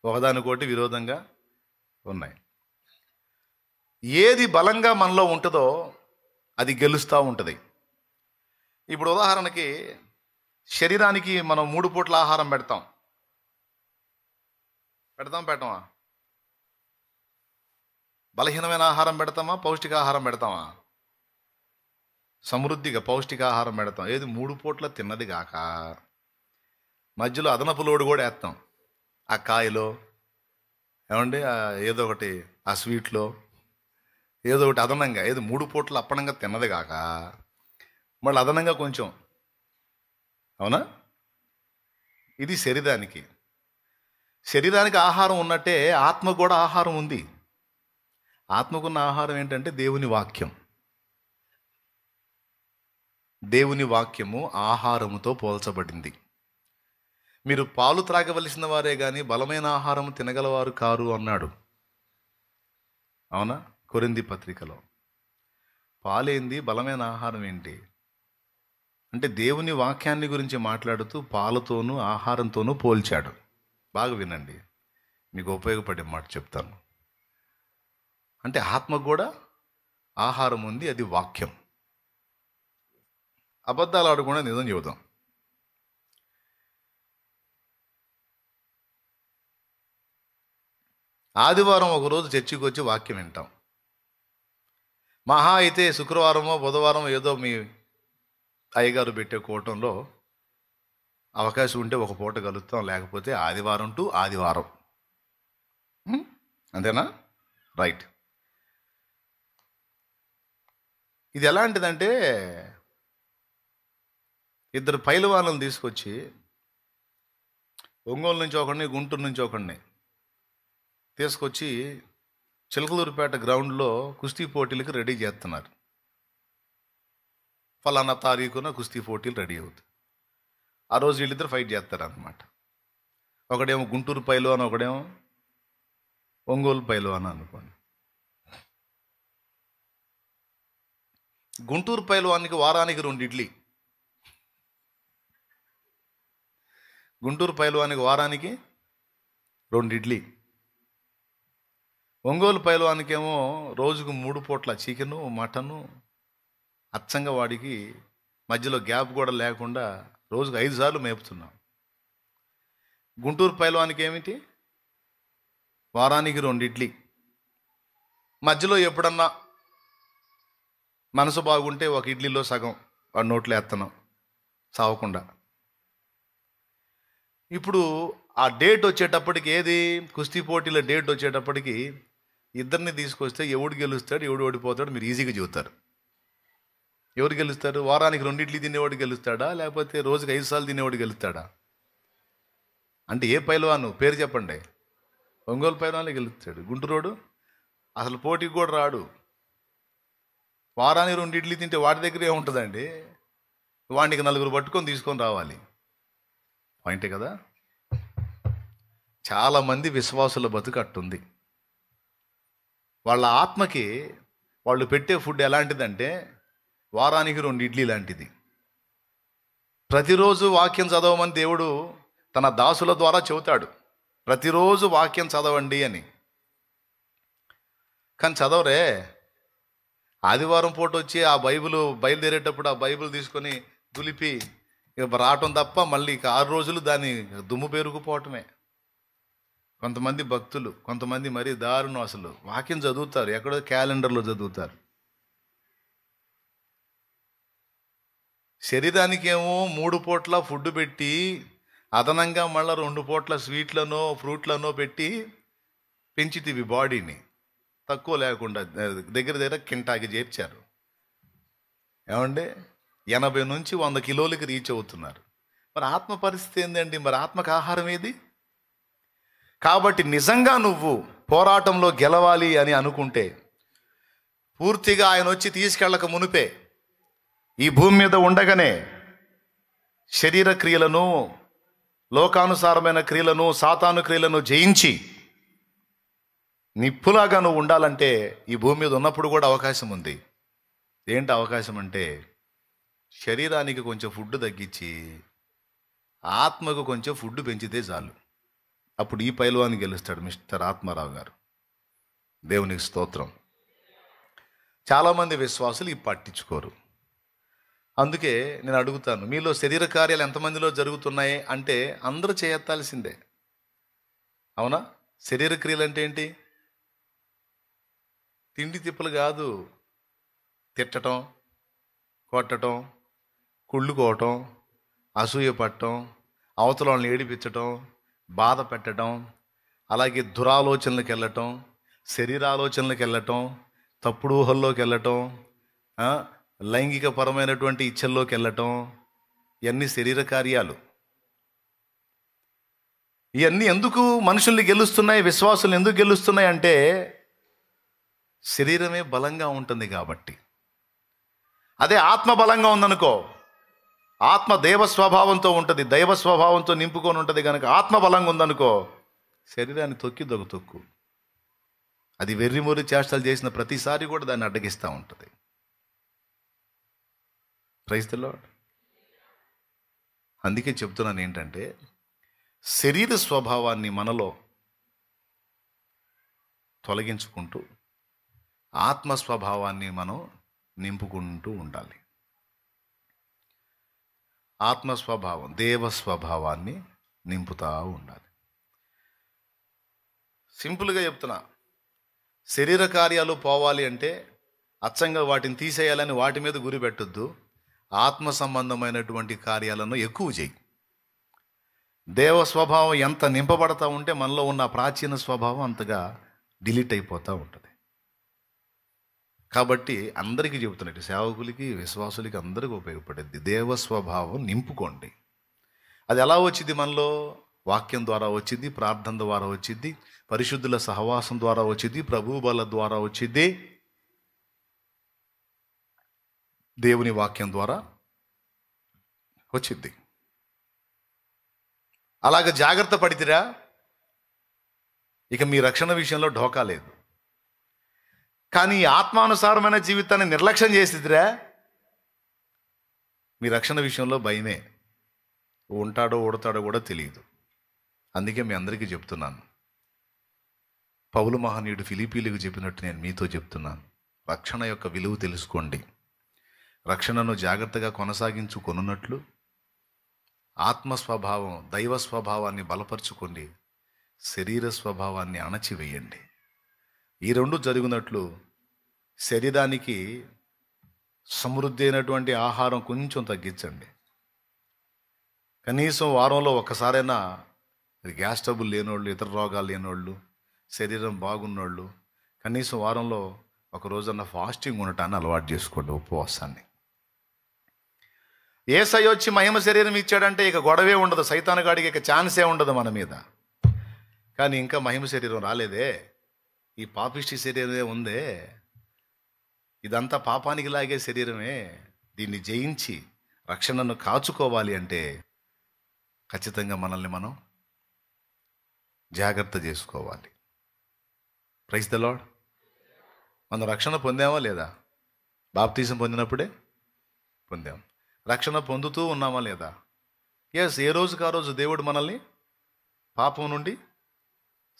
ఒకదానికోటి విరోధంగా ఉన్నాయి. ఏది బలంగా మనలో ఉంటుందో అది గెలుస్తూ ఉంటుంది. ఇప్పుడు ఉదాహరణకి శరీరానికి మనం 3 పూట్ల ఆహారం పెట్టమా? బలహీనమైన ఆహారం పెడతామా, పౌష్టికాహారం పెడతామా? సమృద్ధిగా పౌష్టికాహారం పెడతాం. ఏది 3 పూట్ల తిన్నది కాక మధ్యలో అదనపు లోడు కూడా వేస్తాం. ఆ కాయలో ఏమండి, ఏదో ఒకటి, ఆ స్వీట్లో ఏదో ఒకటి అదనంగా, ఏది 3 పూట్ల అప్పనంగా తిన్నది కాక మళ్ళీ అదనంగా కొంచెం. అవునా? ఇది శరీరానికి ఆహారం ఉన్నట్టే ఆత్మకు కూడా ఆహారం ఉంది. ఆత్మకున్న ఆహారం ఏంటంటే దేవుని వాక్యం. దేవుని వాక్యము ఆహారముతో పోల్చబడింది. మీరు పాలు త్రాగవలసిన వారే కానీ బలమైన ఆహారం తినగలవారు కారు అన్నాడు. అవునా? కొరింథీ పత్రికలో. పాలేంది, బలమైన ఆహారం ఏంటి అంటే దేవుని వాక్యాన్ని గురించి మాట్లాడుతూ పాలతోనూ ఆహారంతోనూ పోల్చాడు. బాగా వినండి, మీకు ఉపయోగపడే మాట చెప్తాను. అంటే ఆత్మకు కూడా ఆహారం ఉంది, అది వాక్యం. అబద్ధాలు ఆడకుండా నిజం చెబుదాం. ఆదివారం ఒకరోజు చర్చికి వచ్చి వాక్యం వింటాం. మహా అయితే శుక్రవారమో బుధవారం ఏదో మీ అయ్యగారు పెట్టే కూటంలో అవకాశం ఉంటే ఒక పూట కలుస్తాం, లేకపోతే ఆదివారం టు ఆదివారం. అంతేనా? రైట్. ఇది ఎలాంటిదంటే, 2 పైలవాళ్ళను తీసుకొచ్చి ఒంగోలు నుంచి ఒకడిని, గుంటూరు నుంచి ఒకడిని తీసుకొచ్చి చిలకలూరుపేట గ్రౌండ్లో కుస్తీ పోటీలకు రెడీ చేస్తున్నారు. ఫలానా తారీఖున కుస్తీ పోటీలు రెడీ అవుతాయి. ఆ రోజు వీళ్ళిద్దరు ఫైట్ చేస్తారన్నమాట. ఒకడేమో గుంటూరు పైల్వాన్, ఒకడేమో ఒంగోలు పైల్వాన్ అనుకోండి. గుంటూరు పైల్వాన్కి వారానికి 2 ఇడ్లీ, గుంటూరు పైల్వాన్కి వారానికి 2 ఇడ్లీ. ఒంగోలు పైల్వాన్కేమో రోజుకు 3 పూట్ల చికెను, మటను, అచ్చంగా వాడికి మధ్యలో గ్యాప్ కూడా లేకుండా రోజుకు 5 సార్లు మేపుతున్నాం. గుంటూరు పైల్వాన్కి ఏమిటి? వారానికి 2 ఇడ్లీ. మధ్యలో ఎప్పుడన్నా మనసు బాగుంటే ఒక ఇడ్లీలో సగం వాడి నోట్లో వేస్తున్నాం సావకుండా. ఇప్పుడు ఆ డేట్ వచ్చేటప్పటికి, ఏది కుస్తీ పోటీల డేట్ వచ్చేటప్పటికి ఇద్దరిని తీసుకొస్తే ఎవడు గెలుస్తాడు, ఎవడు ఓడిపోతాడు మీరు ఈజీగా చెబుతారు. ఎవరు గెలుస్తారు? వారానికి 2 ఇడ్లీ తినేవాడు గెలుస్తాడా, లేకపోతే రోజుకి 5 సార్లు తినేవాడు గెలుస్తాడా? అంటే ఏ పైల్వాను పేరు చెప్పండి. ఒంగోలు పైల్వానే గెలుస్తాడు. గుంటూరోడు అసలు పోటీకి కూడా రాడు. వారానికి 2 ఇడ్లీ తింటే వాడి దగ్గర ఏముంటుందండి? వాడికి 4 పట్టుకొని తీసుకొని రావాలి. పాయింటే కదా. చాలామంది విశ్వాసుల బతుకు అట్టుంది. వాళ్ళ ఆత్మకి వాళ్ళు పెట్టే ఫుడ్ ఎలాంటిదంటే వారానికి 2 ఇడ్లీ లాంటిది. ప్రతిరోజు వాక్యం చదవమని దేవుడు తన దాసుల ద్వారా చెబుతాడు, ప్రతిరోజు వాక్యం చదవండి అని. కానీ చదవరే. ఆదివారం పూట వచ్చి ఆ బైబిల్ బయలుదేరేటప్పుడు ఆ బైబిల్ తీసుకొని దులిపి ఇక రావటం తప్ప మళ్ళీ ఇక 6 రోజులు దాన్ని దుమ్ము పేరుకుపోవటమే. కొంతమంది భక్తులు, కొంతమంది మరీ దారుణం. అసలు వాక్యం చదువుతారు, ఎక్కడో క్యాలెండర్లో చదువుతారు. శరీరానికి ఏమో 3 పూట్ల ఫుడ్ పెట్టి అదనంగా మళ్ళీ 2 పూట్ల స్వీట్లనో ఫ్రూట్లనో పెట్టి పెంచితివి బాడీని, తక్కువ లేకుండా దగ్గర దగ్గర కింటాకి చేర్చారు. ఏమండి, 80 నుంచి 100 కిలోలకి రీచ్ అవుతున్నారు. మరి ఆత్మ పరిస్థితి ఏందండి? మరి ఆత్మకు ఆహారం ఏది? కాబట్టి నిజంగా నువ్వు పోరాటంలో గెలవాలి అని అనుకుంటే, పూర్తిగా ఆయన వచ్చి తీసుకెళ్ళక మునిపే ఈ భూమి మీద ఉండగానే శరీర క్రియలను, లోకానుసారమైన క్రియలను, సాతాను క్రియలను జయించి నిప్పులాగా నువ్వు ఉండాలంటే ఈ భూమి మీద ఉన్నప్పుడు కూడా అవకాశం ఉంది. ఏంటి అవకాశం అంటే, శరీరానికి కొంచెం ఫుడ్ తగ్గించి ఆత్మకు కొంచెం ఫుడ్ పెంచితే చాలు. అప్పుడు ఈ పైల్వాన్ గెలుస్తాడు, మిస్టర్ ఆత్మారావు గారు. దేవునికి స్తోత్రం. చాలామంది విశ్వాసులు ఈ పట్టించుకోరు. అందుకే నేను అడుగుతాను, మీలో శరీర కార్యాలు ఎంతమందిలో జరుగుతున్నాయి అంటే అందరూ చేయెత్తాల్సిందే. అవునా? శరీర క్రియలు అంటే ఏంటి? తిండి తిప్పలు కాదు. తిట్టడం, కొట్టడం, కుళ్ళుకోవటం, అసూయ పట్టడం, అవతల వాళ్ళని ఏడిపించటం, బాధ పెట్టడం, అలాగే దురాలోచనలకు వెళ్ళటం, శరీరాలోచనలకు వెళ్ళటం, తప్పుడు ఊహల్లోకి వెళ్ళటం, లైంగిక పరమైనటువంటి ఇచ్చల్లోకి వెళ్ళటం, ఇవన్నీ శరీర కార్యాలు. ఇవన్నీ ఎందుకు మనుషుల్ని గెలుస్తున్నాయి, విశ్వాసులు ఎందుకు గెలుస్తున్నాయి అంటే శరీరమే బలంగా ఉంటుంది కాబట్టి. అదే ఆత్మ బలంగా ఉందనుకో, ఆత్మ దైవ స్వభావంతో ఉంటుంది, దైవ స్వభావంతో నింపుకొని ఉంటుంది కనుక ఆత్మ బలంగా ఉందనుకో, శరీరాన్ని తొక్కి తొక్కు. అది వెర్రిమొర్రి చేష్టలు చేసిన ప్రతిసారి కూడా దాన్ని అడ్డగిస్తూ ఉంటుంది. Praise the Lord. అందుకే చెప్తున్నాను ఏంటంటే, శరీర స్వభావాన్ని మనలో తొలగించుకుంటూ ఆత్మ స్వభావాన్ని మనం నింపుకుంటూ ఉండాలి. ఆత్మ స్వభావం, దేవ స్వభావాన్ని నింపుతూ ఉండాలి. సింపుల్గా చెప్తున్నా, శరీర కార్యాలు పోవాలి అంటే అచ్చంగా వాటిని తీసేయాలని వాటి మీద గురి పెట్టొద్దు. ఆత్మ సంబంధమైనటువంటి కార్యాలను ఎక్కువ చేయి. దేవ స్వభావం ఎంత నింపబడతా ఉంటే మనలో ఉన్న ప్రాచీన స్వభావం అంతగా డిలీట్ అయిపోతూ ఉంటుంది. కాబట్టి అందరికీ చెబుతున్నట్టు, సేవకులకి, విశ్వాసులకి, అందరికీ ఉపయోగపడేది దేవ స్వభావం నింపుకోండి. అది ఎలా వచ్చింది మనలో? వాక్యం ద్వారా వచ్చింది, ప్రార్థన ద్వారా వచ్చింది, పరిశుద్ధుల సహవాసం ద్వారా వచ్చింది, ప్రభు బల ద్వారా వచ్చింది, దేవుని వాక్యం ద్వారా వచ్చింది. అలాగ జాగ్రత్త పడితిరా, ఇక మీ రక్షణ విషయంలో ఢోకా లేదు. కానీ ఆత్మానుసారమైన జీవితాన్ని నిర్లక్ష్యం చేసిదిరా, మీ రక్షణ విషయంలో భయమే. ఉంటాడో ఉడతాడో కూడా తెలియదు. అందుకే మీ అందరికీ చెప్తున్నాను, పౌలు మహనీయుడు ఫిలిప్పీలకు చెప్పినట్టు నేను మీతో చెప్తున్నాను. రక్షణ యొక్క విలువ తెలుసుకోండి. రక్షణను జాగ్రత్తగా కొనసాగించుకొనున్నట్లు ఆత్మస్వభావం, దైవ స్వభావాన్ని బలపరుచుకోండి, శరీర స్వభావాన్ని అణచివేయండి. ఈ రెండు జరిగినట్లు శరీరానికి సమృద్ధి అయినటువంటి ఆహారం కొంచెం తగ్గించండి. కనీసం వారంలో ఒక్కసారైనా గ్యాస్ ట్రబుల్ లేనోళ్ళు, ఇతర రోగాలు లేనోళ్ళు, శరీరం బాగున్నోళ్ళు కనీసం వారంలో ఒక రోజన్నా ఫాస్టింగ్ ఉండటాన్ని అలవాటు చేసుకోండి, ఉపవాసాన్ని. యేసయ్య వచ్చి మహిమ శరీరం ఇచ్చాడంటే ఇక గొడవే ఉండదు, సైతాను గాడికి ఇక ఛాన్సే ఉండదు మన మీద. కానీ ఇంకా మహిమ శరీరం రాలేదే, ఈ పాపిష్టి శరీరమే ఉందే, ఇదంతా పాపానికి లాగే శరీరమే. దీన్ని జయించి రక్షణను కాచుకోవాలి అంటే ఖచ్చితంగా మనల్ని మనం జాగ్రత్త చేసుకోవాలి. Praise the Lord. మనం రక్షణ పొందామా లేదా? బాప్తీసం పొందినప్పుడే పొందాం. రక్షణ పొందుతూ ఉన్నామా లేదా? ఎస్, ఏ రోజుకి ఆ రోజు దేవుడు మనల్ని పాపం నుండి,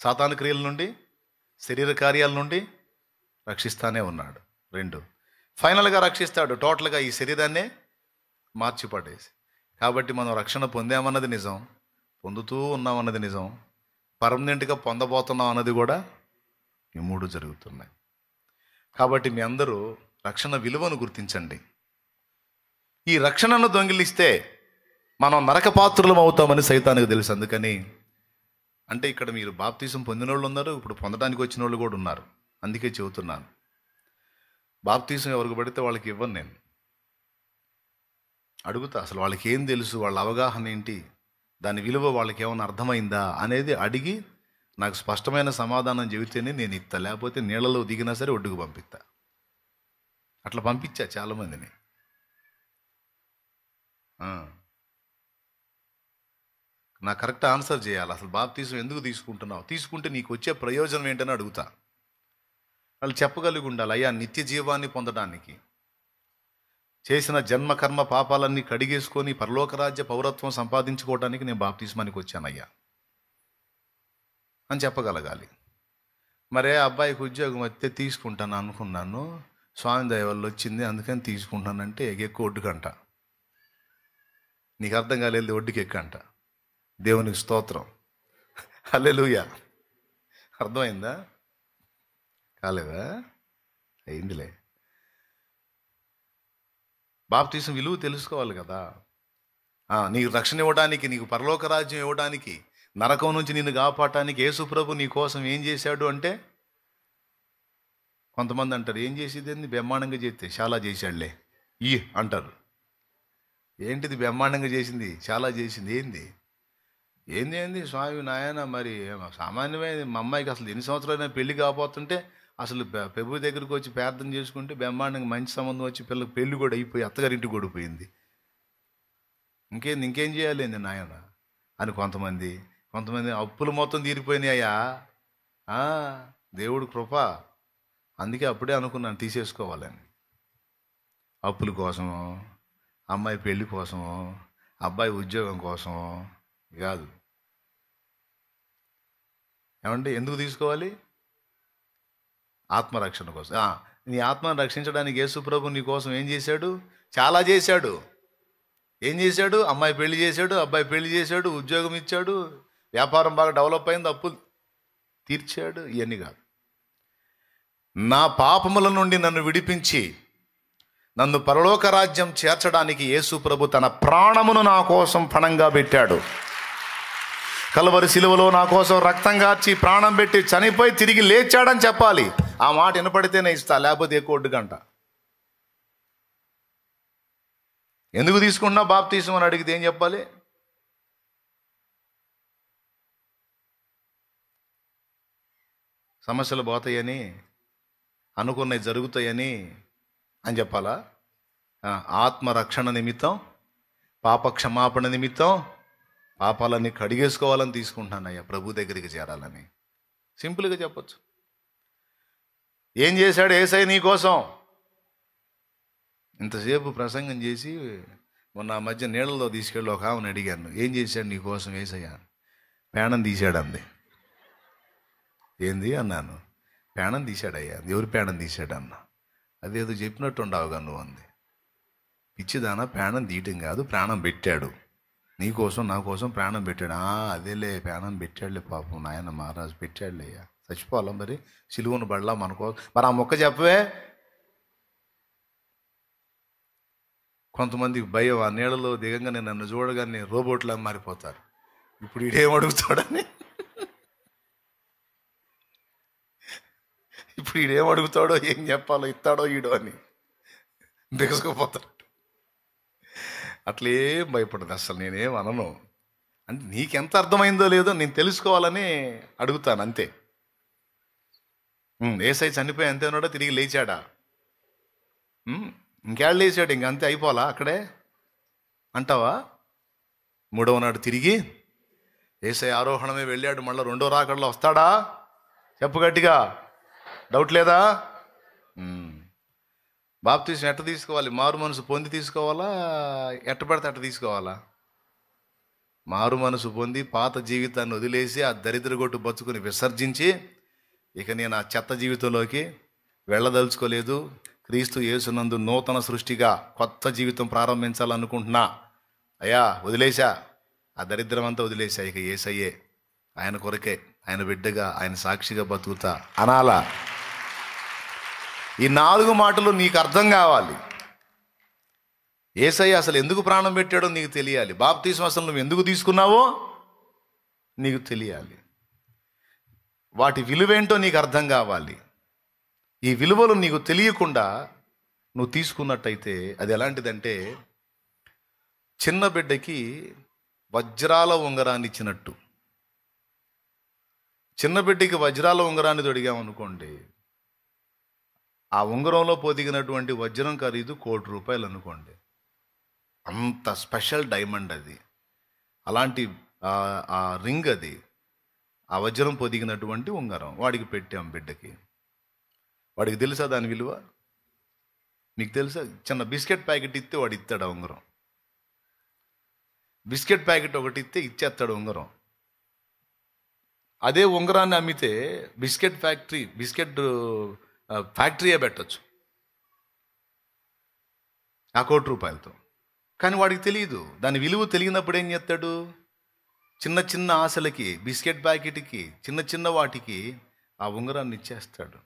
సాతాను క్రియల నుండి, శరీర కార్యాల నుండి రక్షిస్తానే ఉన్నాడు. 2, ఫైనల్గా రక్షిస్తాడు, టోటల్గా ఈ శరీరాన్నే మార్చిపడేసి. కాబట్టి మనం రక్షణ పొందామన్నది నిజం, పొందుతూ ఉన్నామన్నది నిజం, పర్మనెంట్గా పొందబోతున్నాం అన్నది కూడా, ఈ 3 జరుగుతున్నాయి. కాబట్టి మీ అందరూ రక్షణ విలువను గుర్తించండి. ఈ రక్షణను దొంగిలిస్తే మనం నరకపాత్రులం అవుతామని సైతానికి తెలుసు. అందుకని అంటే ఇక్కడ మీరు బాప్తీసం పొందిన వాళ్ళు ఉన్నారు, ఇప్పుడు పొందడానికి వచ్చిన వాళ్ళు కూడా ఉన్నారు. అందుకే చెబుతున్నాను, బాప్తీసం ఎవరికి పడితే వాళ్ళకి ఇవ్వను నేను. అడుగుతా, అసలు వాళ్ళకి ఏం తెలుసు, వాళ్ళ అవగాహన ఏంటి, దాని విలువ వాళ్ళకి ఏమైనా అర్థమైందా అనేది అడిగి నాకు స్పష్టమైన సమాధానం చెబితేనే నేను ఇస్తా. లేకపోతే నీళ్ళలో దిగినా సరే ఒడ్డుకు పంపిస్తా. అట్లా పంపించా చాలామందిని. నాకు కరెక్ట్ ఆన్సర్ చేయాలి. అసలు బాప్తీసం ఎందుకు తీసుకుంటున్నావు, తీసుకుంటే నీకు వచ్చే ప్రయోజనం ఏంటని అడుగుతా. వాళ్ళు చెప్పగలిగి ఉండాలి, అయ్యా నిత్య జీవాన్ని పొందడానికి, చేసిన జన్మ కర్మ పాపాలన్నీ కడిగేసుకొని పరలోకరాజ్య పౌరత్వం సంపాదించుకోవడానికి నేను బాప్తీస్మానికి వచ్చానయ్యా అని చెప్పగలగాలి. మరే అబ్బాయికి ఉద్యోగం వస్తే తీసుకుంటాను అనుకున్నాను, స్వామి దయ వల్ల వచ్చింది అందుకని తీసుకుంటానంటే ఎక్కువ ఒడ్డుకంట. నీకు అర్థం కాలేదు, ఒడ్డుకి ఎక్కంట. దేవునికి స్తోత్రం, హల్లెలూయా. అర్థమైందా? కాలేదా? అయిందిలే. బాప్తీసం విలువ తెలుసుకోవాలి కదా. నీకు రక్షణ ఇవ్వడానికి, నీకు పరలోక రాజ్యం ఇవ్వడానికి, నరకం నుంచి నిన్ను కాపాడటానికి యేసు ప్రభు నీ కోసం ఏం చేశాడు అంటే, కొంతమంది అంటారు ఏం చేసేది బ్రహ్మాండంగా చేస్తే చాలా చేశాడులే ఈ అంటారు. ఏంటిది బ్రహ్మాండంగా చేసింది, చాలా చేసింది ఏంది ఏంది స్వామి నాయన? మరి సామాన్యమైన మా అమ్మాయికి అసలు ఎన్ని సంవత్సరాలైనా పెళ్లి కాకపోతుంటే అసలు ప్రభు దగ్గరికి వచ్చి ప్రార్థన చేసుకుంటే బ్రహ్మాండంగా మంచి సంబంధం వచ్చి పిల్లలకు పెళ్లి కూడా అయిపోయి అత్తగారింటికి కూడా పోయింది. ఇంకేం చేయాలి నాయన అని కొంతమంది అప్పులు మొత్తం తీరిపోయినాయ్యా, దేవుడు కృప. అందుకే అప్పుడే అనుకున్నాను తీసేసుకోవాలని. అప్పుల కోసమో, అమ్మాయి పెళ్లి కోసమో, అబ్బాయి ఉద్యోగం కోసమో కాదు. ఏమంటే ఎందుకు తీసుకోవాలి? ఆత్మరక్షణ కోసం. నీ ఆత్మను రక్షించడానికి యేసు ప్రభు నీ కోసం ఏం చేశాడు? చాలా చేశాడు. ఏం చేశాడు? అమ్మాయి పెళ్లి చేశాడు, అబ్బాయి పెళ్లి చేశాడు, ఉద్యోగం ఇచ్చాడు, వ్యాపారం బాగా డెవలప్ అయింది, అప్పులు తీర్చాడు. ఇవన్నీ కాదు, నా పాపముల నుండి నన్ను విడిపించి నన్ను పరలోక రాజ్యం చేర్చడానికి యేసు ప్రభు తన ప్రాణమును నా కోసం పణంగా పెట్టాడు. కల్వరి శిలువలో నా కోసం రక్తం కార్చి ప్రాణం పెట్టి చనిపోయి తిరిగి లేచాడని చెప్పాలి. ఆ మాట వినపడితేనే ఇస్తా, లేకపోతే ఎక్కువ ఒడ్డుగంట. ఎందుకు తీసుకున్నా బాప్తీసం అని అడిగితే ఏం చెప్పాలి? సమస్యలు పోతాయని, అనుకున్నవి జరుగుతాయని అని చెప్పాలా? ఆత్మరక్షణ నిమిత్తం, పాప క్షమాపణ నిమిత్తం పాపాలన్నీ కడిగేసుకోవాలని తీసుకుంటున్నానయ్యా, ప్రభు దగ్గరికి చేరాలని. సింపుల్గా చెప్పొచ్చు. ఏం చేశాడు యేసయ్య నీ కోసం? ఇంతసేపు ప్రసంగం చేసి మొన్న ఆ మధ్య నీళ్ళలో తీసుకెళ్ళి ఒక ఆమెను అడిగాను, ఏం చేశాడు నీ కోసం యేసయ్య? ప్రాణం తీశాడు అంది. ఏంది అన్నాను. ప్రాణం తీశాడయ్యా. ఎవరు ప్రాణం తీశాడు అన్న. అదేదో చెప్పినట్టు ఉండవుగా నువ్వు అంది. పిచ్చిదానా, ప్రాణం తీయటం కాదు, ప్రాణం పెట్టాడు నీకోసం, నా కోసం ప్రాణం పెట్టాడు. అదేలే, ప్రాణం పెట్టాడులే పాపం, నాయన మహారాజు పెట్టాడులే అయ్యా, చచ్చిపోవాలా మరి, సిలువను బడలా మనకో. మరి ఆ మొక్క చెప్పవే. కొంతమందికి భయం, ఆ నీళ్ళలో దిగంగానే నన్ను చూడగానే రోబోట్లా మారిపోతారు. ఇప్పుడు ఈడేం అడుగుతాడని, ఇప్పుడు ఈడేం అడుగుతాడో, ఏం చెప్పాలో, ఇస్తాడో ఈడో అని బిగసుకుపోతాడు. అట్లేం భయపడదు అసలు, నేనేం అనను. అంటే నీకెంత అర్థమైందో లేదో నేను తెలుసుకోవాలని అడుగుతాను అంతే. యేసయ్య చనిపోయి అంతేనాడో, తిరిగి లేచాడా? ఇంకేళ్ళు లేచాడు, ఇంకంతే అయిపోలా అక్కడే అంటావా? మూడవ నాడు తిరిగి యేసయ్య ఆరోహణమే వెళ్ళాడు, మళ్ళీ రెండో రాకడలో వస్తాడా? చెప్పు గట్టిగా, డౌట్ లేదా? బాప్తీసం ఎట్ట తీసుకోవాలి? మారు మనసు పొంది తీసుకోవాలా, ఎట్ట పడితే అట్ట తీసుకోవాలా? మారు మనసు పొంది పాత జీవితాన్ని వదిలేసి ఆ దరిద్రగొట్టు బతుకుని విసర్జించి, ఇక నేను ఆ చెత్త జీవితంలోకి వెళ్ళదలుచుకోలేదు, క్రీస్తు యేసునందు నూతన సృష్టిగా కొత్త జీవితం ప్రారంభించాలనుకుంటున్నా అయ్యా, వదిలేశా ఆ దరిద్రం అంతా, వదిలేశా, ఇక యేసయ్యే, ఆయన కొరకే, ఆయన బిడ్డగా, ఆయన సాక్షిగా బతుకుతా అనాలా? ఈ 4 మాటలు నీకు అర్థం కావాలి. యేసయ్య అసలు ఎందుకు ప్రాణం పెట్టాడో నీకు తెలియాలి. బాప్తీసం అసలు నువ్వు ఎందుకు తీసుకున్నావో నీకు తెలియాలి. వాటి విలువేంటో నీకు అర్థం కావాలి. ఈ విలువలు నీకు తెలియకుండా నువ్వు తీసుకున్నట్టయితే అది ఎలాంటిదంటే, చిన్న బిడ్డకి వజ్రాల ఉంగరాన్ని ఇచ్చినట్టు. చిన్న బిడ్డకి వజ్రాల ఉంగరాన్ని తొడిగామనుకోండి, ఆ ఉంగరంలో పొదిగినటువంటి వజ్రం ఖరీదు ₹1,00,00,000 అనుకోండి. అంత స్పెషల్ డైమండ్ అది. అలాంటి ఆ రింగ్ అది, ఆ వజ్రం పొదిగినటువంటి ఉంగరం వాడికి పెట్టాం బిడ్డకి. వాడికి తెలుసా దాని విలువ? మీకు తెలుసా? చిన్న బిస్కెట్ ప్యాకెట్ ఇస్తే వాడు ఇస్తాడు ఆ ఉంగరం. బిస్కెట్ ప్యాకెట్ ఒకటి ఇస్తే ఇచ్చేస్తాడు ఉంగరం. అదే ఉంగరాన్ని అమ్మితే బిస్కెట్ ఫ్యాక్టరీయే పెట్టచ్చు ఆ ₹1,00,00,000తో. కానీ వాడికి తెలియదు. దాని విలువ తెలియనప్పుడు ఏం చేస్తాడు? చిన్న చిన్న ఆశలకి, బిస్కెట్ ప్యాకెట్కి, చిన్న చిన్న వాటికి ఆ ఉంగరాన్ని ఇచ్చేస్తాడు.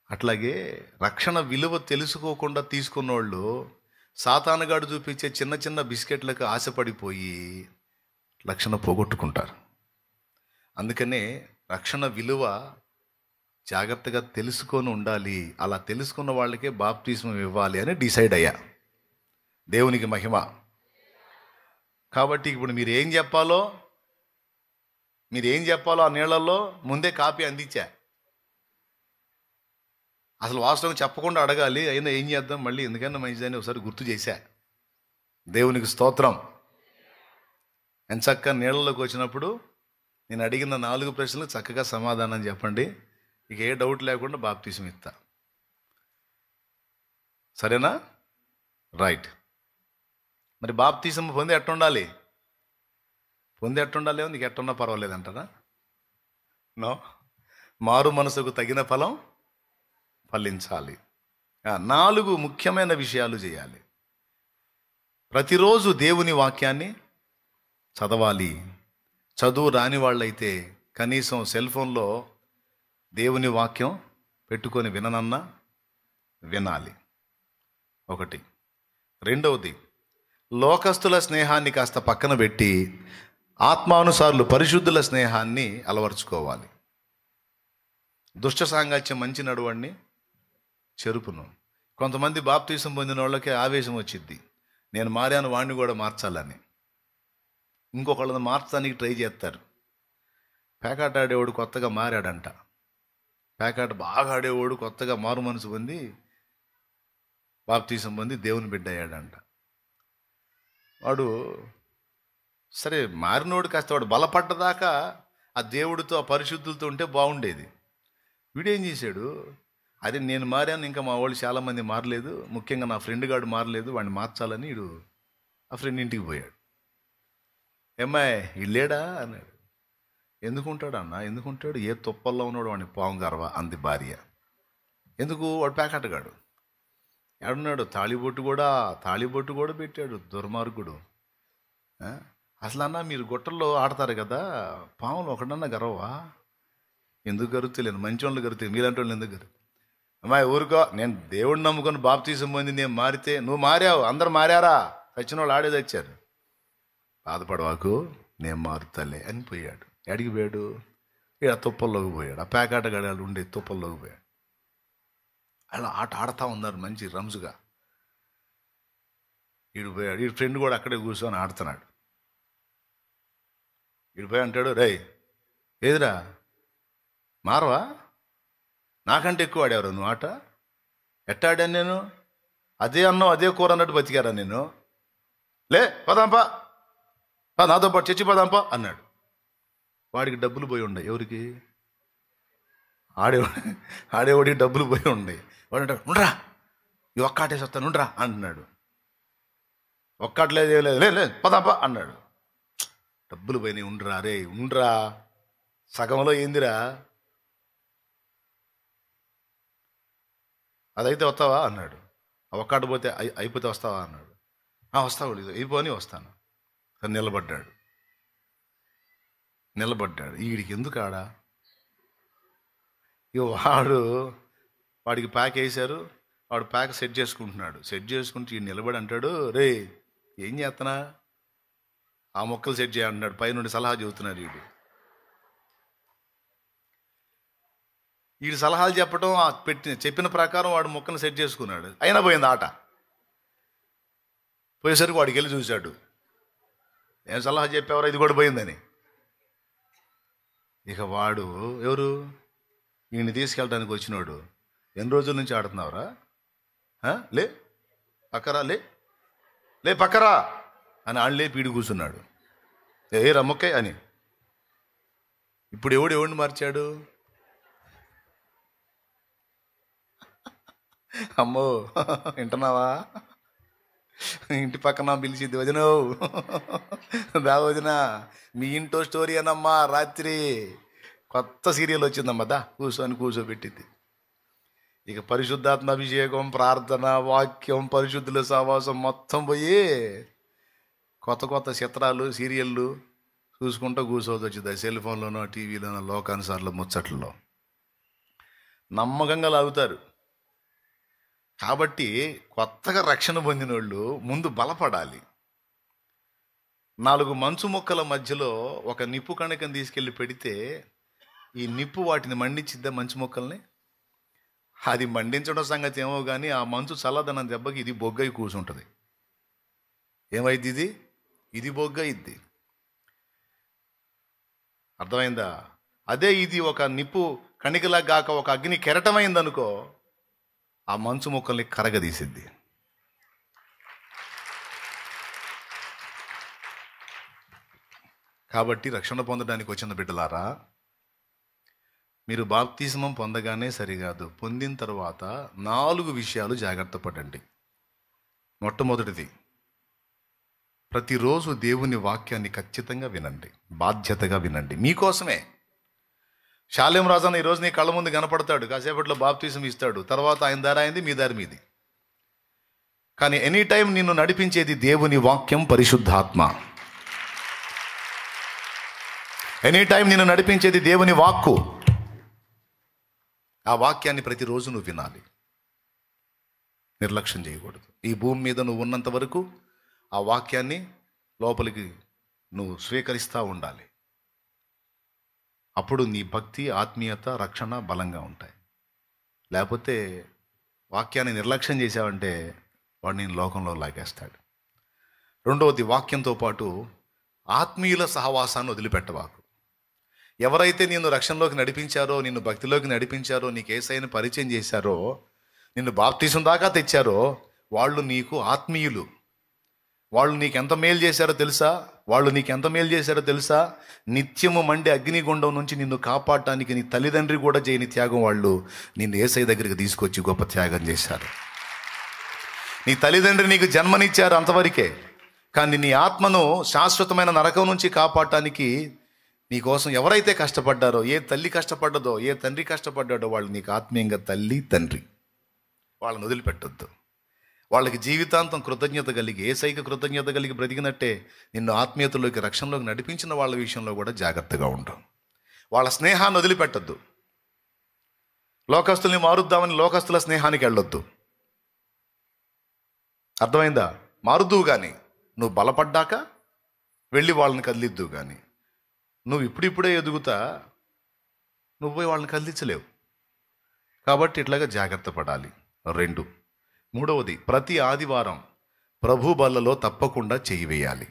అట్లాగే రక్షణ విలువ తెలుసుకోకుండా తీసుకున్నోళ్ళు సాతానుగాడు చూపించే చిన్న చిన్న బిస్కెట్లకు ఆశపడిపోయి రక్షణ పోగొట్టుకుంటారు. అందుకనే రక్షణ విలువ జాగ్రత్తగా తెలుసుకొని ఉండాలి. అలా తెలుసుకున్న వాళ్ళకే బాప్తిస్మం ఇవ్వాలి అని డిసైడ్ అయ్యా. దేవునికి మహిమ. కాబట్టి ఇప్పుడు మీరు ఏం చెప్పాలో ఆ నీళ్ళల్లో ముందే కాపీ అందించా. అసలు వాస్తవం చెప్పకుండా అడగాలి, అయినా ఏం చేద్దాం, మళ్ళీ ఎందుకన్నా మంచిదని ఒకసారి గుర్తు చేశా. దేవునికి స్తోత్రం. ఎంచక్క నీళ్ళలోకి వచ్చినప్పుడు నేను అడిగిన 4 ప్రశ్నలు చక్కగా సమాధానం చెప్పండి. ఇక ఏ డౌట్ లేకుండా బాప్తిసం ఇస్తా. సరేనా? రైట్. మరి బాప్తిసం పొంది ఎట్టుండాలి? నీకు ఎట్టున్నా పర్వాలేదంటారా? నో. మారు మనసుకు తగిన ఫలం ఫలించాలి. 4 ముఖ్యమైన విషయాలు చేయాలి. ప్రతిరోజు దేవుని వాక్యాన్ని చదవాలి. చదువు రాని వాళ్ళైతే కనీసం సెల్ ఫోన్లో దేవుని వాక్యం పెట్టుకొని వినాలి. 1. రెండవది, లోకస్తుల స్నేహాన్ని కాస్త పక్కన పెట్టి ఆత్మానుసారులు పరిశుద్ధుల స్నేహాన్ని అలవర్చుకోవాలి. దుష్ట సాంగత్యం మంచి నడువడిని చెరుపును. కొంతమంది బాప్తీసం పొందిన వాళ్ళకి ఆవేశం వచ్చింది, నేను మారాను, వాడిని కూడా మార్చాలని. ఇంకొకళ్ళని మార్చడానికి ట్రై చేస్తారు. పేకాట ఆడేవాడు కొత్తగా మారాడంట. పేకాట బాగా ఆడేవాడు కొత్తగా మారు మనసు పొంది బాప్తీసం పొంది దేవుని బిడ్డ అయ్యాడంట. వాడు సరే మారినోడు కాస్త వాడు బలపడ్డదాకా ఆ దేవుడితో ఆ పరిశుద్ధులతో ఉంటే బాగుండేది. వీడేం చేశాడు, అదే నేను మారాను, ఇంకా మా వాళ్ళు చాలామంది మారలేదు, ముఖ్యంగా నా ఫ్రెండ్ గాడు మారలేదు, వాడిని మార్చాలని వీడు ఆ ఫ్రెండ్ ఇంటికి పోయాడు. ఏమ్మాయి ఇల్లేడా అన్నాడు. ఎందుకుంటాడు అన్న, ఎందుకుంటాడు, ఏ తుప్పల్లో ఉన్నాడు వాడిని పాము గర్వ అంది భార్య. ఎందుకు, వాడు ప్యాకెట్గాడు. ఎడున్నాడు, తాళిబొట్టు కూడా పెట్టాడు దుర్మార్గుడు. అసలు అన్న మీరు గుట్టల్లో ఆడతారు కదా, పాములు ఒకడన్నా గర్వవా? ఎందుకు గరుతులేను, మంచి వాళ్ళు గరుతాయి, మీలాంటి వాళ్ళు ఎందుకు గరు? అమ్మాయి ఊరుకో, నేను దేవుడిని నమ్ముకొని బాప్తీసం పొంది నేను మారితే నువ్వు మారావు, అందరు మారారా, చచ్చిన వాళ్ళు ఆడేది వచ్చారు, బాధపడవాకు నేను మారుతాలే అని పోయాడు. ఎడికి పోయాడు, ఇక తుప్పల్లోకి పోయాడు. ఆ పేకాట గడాలు ఉండే తుప్పల్లోకి పోయాడు. అలా ఆట ఆడుతూ ఉన్నారు మంచి రంజుగా. వీడు పోయాడు, వీడి ఫ్రెండ్ కూడా అక్కడే కూర్చొని ఆడుతున్నాడు. వీడు పోయి అంటాడు, రేయ్ ఏదిరా మారవా, నాకంటే ఎక్కువ ఆడేవరా నువ్వు ఆట, ఎట్టా ఆడాను నేను, అదే అన్నం అదే కూర అన్నట్టు బతికారా నేను, లే పదాంపా నాతో పాటు చచ్చిపోదాంపా అన్నాడు. వాడికి డబ్బులు పోయి ఉండే, ఎవరికి, ఆడేవాడికి డబ్బులు పోయి ఉండే. వాడు అంటాడు, ఉండరా ఈ ఒక్కాటేసి వస్తాను ఉండరా అంటున్నాడు. ఒక్కట్లేదు లేదు పదాంపా అన్నాడు. డబ్బులు పోయినాయి, ఉండరా రే ఉండరా, సగంలో ఏందిరా, అదైతే వస్తావా అన్నాడు. ఆ ఒక్కట పోతే అయిపోతే వస్తావా అన్నాడు. వస్తావు, అయిపోని వస్తాను. నిలబడ్డాడు. వీడికి ఎందుకు ఆడా, వాడికి ప్యాక్ వేశారు, వాడు ప్యాక్ సెట్ చేసుకుంటున్నాడు. సెట్ చేసుకుంటే ఈ నిలబడి అంటాడు, రే ఏం చేస్తున్నా, ఆ మొక్కలు సెట్ చేయంటున్నాడు. పైనుండి సలహా చెబుతున్నాడు. వీడు సలహాలు చెప్పడం చెప్పిన ప్రకారం వాడు మొక్కలు సెట్ చేసుకున్నాడు. అయినా పోయింది ఆట. పోయేసరికి వాడికి వెళ్ళి చూశాడు, ఏం సలహా చెప్పేవారో ఇది కూడా పోయిందని. ఇక వాడు ఎవరు, ఈయన్ని తీసుకెళ్ళడానికి వచ్చినాడు, ఎన్ని రోజుల నుంచి ఆడుతున్నావురా, లే పక్కరా లే పక్కరా అని ఆళ్ళే పీడి కూర్చున్నాడు. ఏ రమ్మొక్కే అని. ఇప్పుడు ఎవడిని మార్చాడు, అమ్మో వింటున్నావా, ఇంటి పక్కన పిలిచిద్ది, వదినో దా వదిన మీ ఇంటో స్టోరీ అనమ్మా, రాత్రి కొత్త సీరియల్ వచ్చిందమ్మా, దా కూర్చోబెట్టింది. ఇక పరిశుద్ధాత్మ అభిషేకం, ప్రార్థన, వాక్యం, పరిశుద్ధుల సహవాసం మొత్తం పోయి కొత్త చిత్రాలు సీరియళ్ళు చూసుకుంటూ కూర్చోవద్దు వచ్చింది. సెల్ ఫోన్లోనో టీవీలోనో లోకానుసార్లు ముచ్చట్లలో నమ్మకంగా లాగుతారు. కాబట్టి కొత్తగా రక్షణ పొందిన వాళ్ళు ముందు బలపడాలి. 4 మంచు మొక్కల మధ్యలో ఒక నిప్పు కణికను తీసుకెళ్ళి పెడితే ఈ నిప్పు వాటిని మండించిద్దా మంచు మొక్కల్ని? అది మండించడం సంగతి ఏమో కానీ ఆ మంచు చల్లదనం దెబ్బకి ఇది బొగ్గై కూర్చుంటుంది. ఏమైద్ది, ఇది బొగ్గయిద్ది. అర్థమైందా? అదే ఇది ఒక నిప్పు కణికలా గాక ఒక అగ్ని కెరటమైందనుకో, ఆ మంచు మొక్కల్ని కరగదీసిద్ది. కాబట్టి రక్షణ పొందడానికి వచ్చిన బిడ్డలారా, మీరు బాప్తిస్మం పొందగానే సరికాదు, పొందిన తర్వాత 4 విషయాలు జాగ్రత్త పడండి. మొట్టమొదటిది, ప్రతిరోజు దేవుని వాక్యాన్ని ఖచ్చితంగా వినండి, బాధ్యతగా వినండి, మీకోసమే. షాలేం రాజన్న ఈరోజు నీ కళ్ళ ముందు కనపడతాడు, కాసేపట్లో బాప్తిసం ఇస్తాడు, తర్వాత ఆయన దారి అయింది, మీ దారి మీది. కానీ ఎనీ టైం నిన్ను నడిపించేది దేవుని వాక్యం, పరిశుద్ధాత్మ. ఎనీ టైం నిన్ను నడిపించేది దేవుని వాక్కు. ఆ వాక్యాన్ని ప్రతిరోజు నువ్వు వినాలి, నిర్లక్ష్యం చేయకూడదు. ఈ భూమి మీద నువ్వు ఉన్నంత వరకు ఆ వాక్యాన్ని లోపలికి నువ్వు స్వీకరిస్తూ ఉండాలి. అప్పుడు నీ భక్తి, ఆత్మీయత, రక్షణ బలంగా ఉంటాయి. లేకపోతే వాక్యాన్ని నిర్లక్ష్యం చేసావంటే వాడు నేను లోకంలో లాగేస్తాడు. రెండవది, వాక్యంతో పాటు ఆత్మీయుల సహవాసాన్ని వదిలిపెట్టవాకు. ఎవరైతే నిన్ను రక్షణలోకి నడిపించారో, నిన్ను భక్తిలోకి నడిపించారో, నీకు యేసయ్యను పరిచయం చేశారో, నిన్ను బాప్తిసం దాకా తెచ్చారో, వాళ్ళు నీకు ఆత్మీయులు. వాళ్ళు నీకు ఎంత మేలు చేశారో తెలుసా? నిత్యము మండే అగ్నిగుండం నుంచి నిన్ను కాపాడటానికి నీ తల్లిదండ్రి కూడా చేయని త్యాగం వాళ్ళు నిన్ను యేసయ్య దగ్గరికి తీసుకొచ్చి గొప్ప త్యాగం చేశారు. నీ తల్లిదండ్రి నీకు జన్మనిచ్చారు అంతవరకే, కానీ నీ ఆత్మను శాశ్వతమైన నరకం నుంచి కాపాడటానికి నీ కోసం ఎవరైతే కష్టపడ్డారో, ఏ తల్లి కష్టపడ్డదో, ఏ తండ్రి కష్టపడ్డాడో, వాళ్ళు నీకు ఆత్మీయంగా తల్లి తండ్రి. వాళ్ళని వదిలిపెట్టొద్దు. వాళ్ళకి జీవితాంతం కృతజ్ఞత కలిగి, యేసయ్యకి కృతజ్ఞత కలిగి బ్రతికినట్టే నిన్ను ఆత్మీయతలోకి, రక్షణలోకి నడిపించిన వాళ్ళ విషయంలో కూడా జాగ్రత్తగా ఉండు. వాళ్ళ స్నేహాన్ని వదిలిపెట్టద్దు. లోకస్తుల్ని మారుద్దామని లోకస్తుల స్నేహానికి వెళ్ళొద్దు. అర్థమైందా? మారుద్దువు కానీ, నువ్వు బలపడ్డాక వెళ్ళి వాళ్ళని కదిలిద్దువు కానీ, నువ్వు ఇప్పుడిప్పుడే ఎదుగుతా నువ్వు పోయి వాళ్ళని కదిలించలేవు. కాబట్టి ఇట్లాగా జాగ్రత్త పడాలి. 2, మూడవది, ప్రతి ఆదివారం ప్రభు బల్లలో తప్పకుండా చేయి వేయాలి.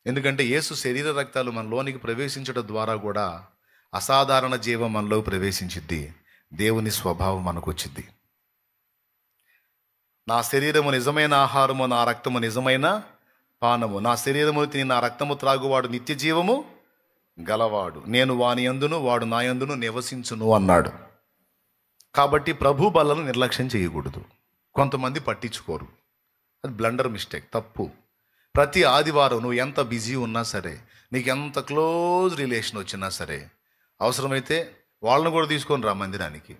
ఎందుకంటే యేసు శరీర రక్తాలు మనలోనికి ప్రవేశించడం ద్వారా కూడా అసాధారణ జీవం మనలో ప్రవేశించిద్ది. దేవుని స్వభావం మనకు వచ్చింది. నా శరీరము నిజమైన ఆహారము, నా రక్తము నిజమైన పానము. నా శరీరము తిని నా రక్తము త్రాగువాడు నిత్య జీవము గలవాడు, నేను వాని యందును వాడు నా యందును నివసించును అన్నాడు. కాబట్టి ప్రభు బలను నిర్లక్ష్యం చేయకూడదు. కొంతమంది పట్టించుకోరు, అది బ్లండర్ మిస్టేక్, తప్పు. ప్రతి ఆదివారం నువ్వు ఎంత బిజీ ఉన్నా సరే, నీకు ఎంత క్లోజ్ రిలేషన్ వచ్చినా సరే, అవసరమైతే వాళ్ళని కూడా తీసుకొని రా మందిరానికి.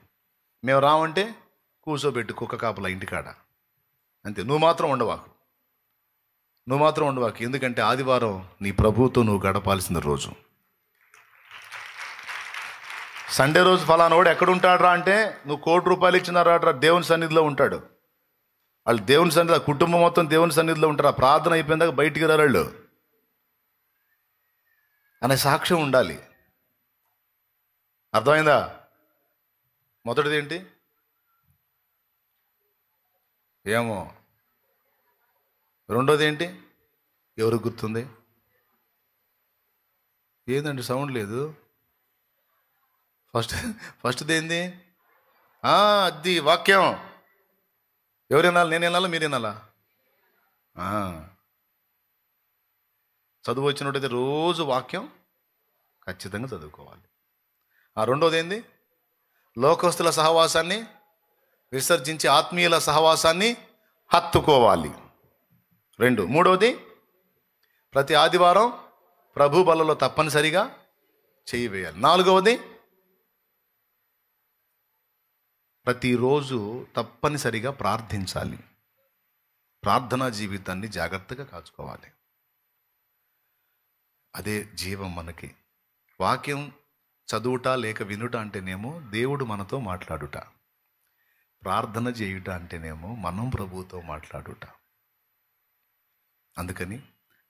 మేము రామంటే కూర్చోబెట్టు కుక్క కాపలా ఇంటికాడ, అంతే. నువ్వు మాత్రం ఉండవాకు. ఎందుకంటే ఆదివారం నీ ప్రభువుతో నువ్వు గడపాల్సిన రోజు. సండే రోజు ఫలానోడు ఎక్కడుంటాడ్రా అంటే, నువ్వు ₹1,00,00,000 ఇచ్చినారా, దేవుని సన్నిధిలో ఉంటాడు. వాళ్ళు దేవుని సన్నిధి, కుటుంబం మొత్తం దేవుని సన్నిధిలో ఉంటారు. ఆ ప్రార్థన అయిపోయిందాక బయటికి రాళ్ళు అనే సాక్ష్యం ఉండాలి. అర్థమైందా? మొదటిది ఏంటి? ఏమో. రెండోది ఏంటి? ఎవరికి గుర్తుంది? ఏందండి సౌండ్ లేదు? ఫస్ట్ది ఏంది? అది వాక్యం. ఎవరు వినాలి? నేను వినాలా, మీరు వినాలా? చదువు వచ్చినట్టయితే రోజు వాక్యం ఖచ్చితంగా చదువుకోవాలి. రెండోది ఏంది? లోకస్తుల సహవాసాన్ని విసర్జించి ఆత్మీయుల సహవాసాన్ని హత్తుకోవాలి. 2. మూడవది, ప్రతి ఆదివారం ప్రభు బలలో తప్పనిసరిగా చేయి వేయాలి. 4వది, ప్రతిరోజు తప్పనిసరిగా ప్రార్థించాలి. ప్రార్థనా జీవితాన్ని జాగ్రత్తగా కాచుకోవాలి. అదే జీవం మనకి. వాక్యం చదువుట లేక వినుట అంటేనేమో దేవుడు మనతో మాట్లాడుట, ప్రార్థన చేయుట అంటేనేమో మనం ప్రభువుతో మాట్లాడుట. అందుకని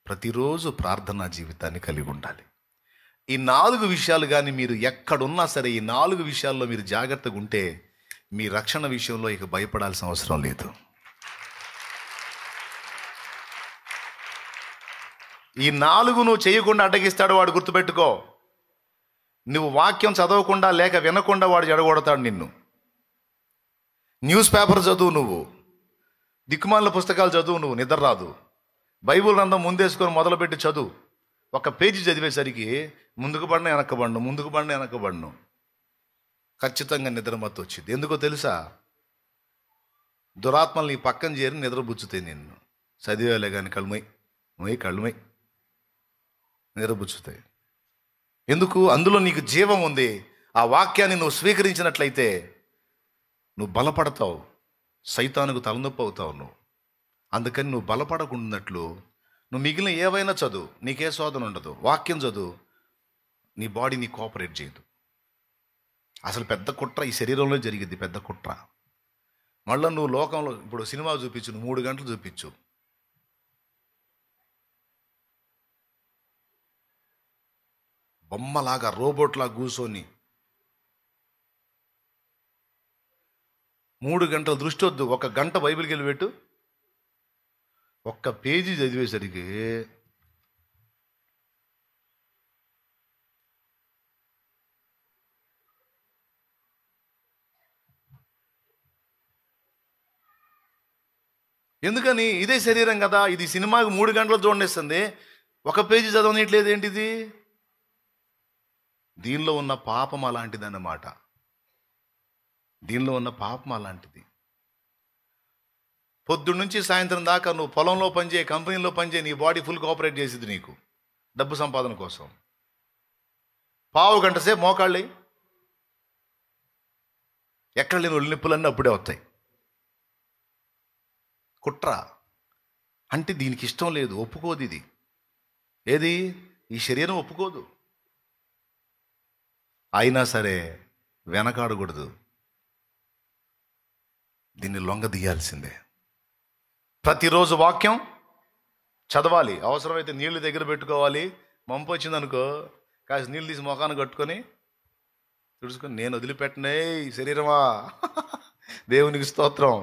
ప్రతిరోజు ప్రార్థనా జీవితాన్ని కలిగి ఉండాలి. ఈ 4 విషయాలు కానీ మీరు ఎక్కడున్నా సరే, ఈ 4 విషయాల్లో మీరు జాగ్రత్తగా ఉంటే మీ రక్షణ విషయంలో ఇక భయపడాల్సిన అవసరం లేదు. ఈ 4 నువ్వు చేయకుండా అడ్డగిస్తాడు వాడు, గుర్తుపెట్టుకో. నువ్వు వాక్యం చదవకుండా లేక వినకుండా వాడు జడగొడతాడు నిన్ను. న్యూస్ పేపర్ చదువు, నువ్వు దిక్కుమాలిన పుస్తకాలు చదువు, నువ్వు నిద్ర రాదు. బైబుల్ గ్రంథం ముందేసుకొని మొదలుపెట్టి చదువు. ఒక పేజీ చదివేసరికి ముందుకు పడిన వెనకబడను ఖచ్చితంగా నిద్రమత్తు వచ్చింది. ఎందుకో తెలుసా? దురాత్మలు నీ పక్కన చేరి నిద్రబుచ్చుతాయి నిన్ను. చదివేలే కానీ కళ్ళుమై నిద్రబుచ్చుతాయి. ఎందుకు? అందులో నీకు జీవం ఉంది. ఆ వాక్యాన్ని నువ్వు స్వీకరించినట్లయితే నువ్వు బలపడతావు, సైతానుకు తలనొప్పి అవుతావు నువ్వు. అందుకని నువ్వు బలపడకుండాట్లు నువ్వు మిగిలిన ఏవైనా చదువు, నీకే శోధన ఉండదు. వాక్యం చదువు, నీ బాడీ నీ కోఆపరేట్ చేయదు. అసలు పెద్ద కుట్ర ఈ శరీరంలో జరిగింది, పెద్ద కుట్ర. మళ్ళీ నువ్వు లోకంలో ఇప్పుడు సినిమా చూపించు, నువ్వు 3 గంటలు చూపించు, బొమ్మలాగా రోబోట్లా కూర్చొని 3 గంటల దృష్టి వద్దు. 1 గంట బైబిల్కి వెళ్ళి పెట్టు, 1 పేజీ చదివేసరికి ఎందుకని? ఇదే శరీరం కదా, ఇది సినిమాకి 3 గంటలు చూడనిస్తుంది, ఒక పేజీ చదవనట్లేదు. ఏంటిది? దీనిలో ఉన్న పాపం అలాంటిది అన్నమాట. దీనిలో ఉన్న పాపం అలాంటిది. పొద్దున్న నుంచి సాయంత్రం దాకా నువ్వు పొలంలో పనిచేయ, కంపెనీలో పనిచేయ, నీ బాడీ ఫుల్ కోఆపరేట్ చేసేది నీకు డబ్బు సంపాదన కోసం. పావు గంట సేపు మోకాళ్ళి ఎక్కడ లేని ఒళ్ళు నొప్పులన్నీ అప్పుడే వస్తాయి. కుట్ర అంటే దీనికి ఇష్టం లేదు, ఒప్పుకోదు. ఇది ఏది? ఈ శరీరం ఒప్పుకోదు. అయినా సరే వెనకాడకూడదు, దీన్ని లొంగ తీయాల్సిందే. ప్రతిరోజు వాక్యం చదవాలి, అవసరమైతే నీళ్లు దగ్గర పెట్టుకోవాలి. మంపు వచ్చిందనుకో కాస్త నీళ్ళు తీసి మొఖాన్ని కట్టుకొని తుడుచుకొని, నేను వదిలిపెట్టనే శరీరమా, దేవునికి స్తోత్రం.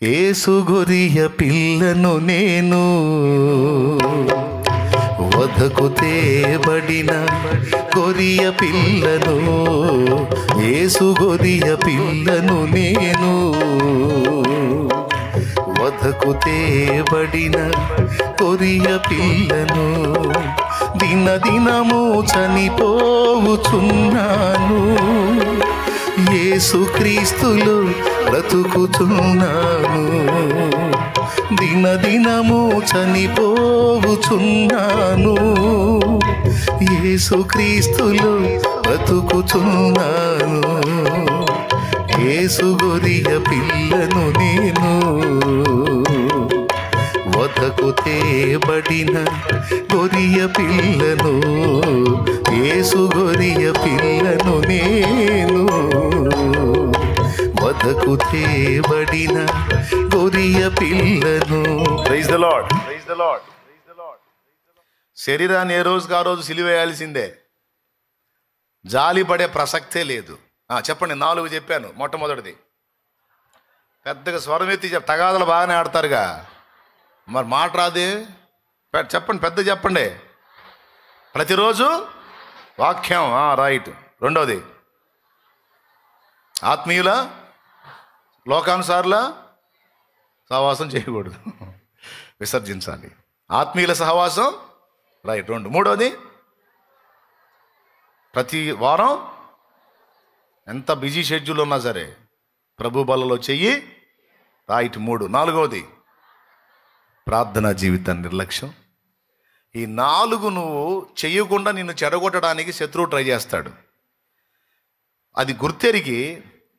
యేసు గొరియ పిల్లను నేను, వధకు తేబడిన గొరియ పిల్లను, యేసు గొరియ పిల్లను నేను, వధకు తేబడిన గొరియ పిల్లను, దినదినము చనిపోవుచున్నాను, యేసుక్రీస్తులో బ్రతుకుచున్నాను, దినదినము చనిపోవుచున్నాను, యేసుక్రీస్తులో బ్రతుకుచున్నాను, యేసు గొరియ పిల్లను నేను, వధకు తేబడిన గొరియ పిల్లను, యేసు గొరియ పిల్లను నేను, వధకు తేబడిన గొరియ పిల్లను. Praise the Lord, praise the Lord, praise the Lord. శరీరాన్ని ఏ రోజుకి ఆ రోజు సిలివేయాల్సిందే, జాలి పడే ప్రసక్తే లేదు. చెప్పండి, 4 చెప్పాను. మొట్టమొదటిది పెద్దగా స్వరం ఎత్తి తగాదలు బాగానే ఆడతారుగా, మరి మాట రాదే? చెప్పండి, పెద్ద చెప్పండి. ప్రతిరోజు వాక్యం, రైట్. రెండోది ఆత్మీయుల లోకానుసారుల సహవాసం చేయకూడదు, విసర్జించాలి. ఆత్మీయుల సహవాసం, రైట్, 2. మూడోది ప్రతి వారం ఎంత బిజీ షెడ్యూల్ ఉన్నా సరే ప్రభు బలలో చెయ్యి, రైట్, 3. నాలుగవది ప్రార్థనా జీవితం నిర్లక్ష్యం. ఈ 4 నువ్వు చెయ్యకుండా నిన్ను చెడగొట్టడానికి శత్రువు ట్రై చేస్తాడు. అది గుర్తెరిగి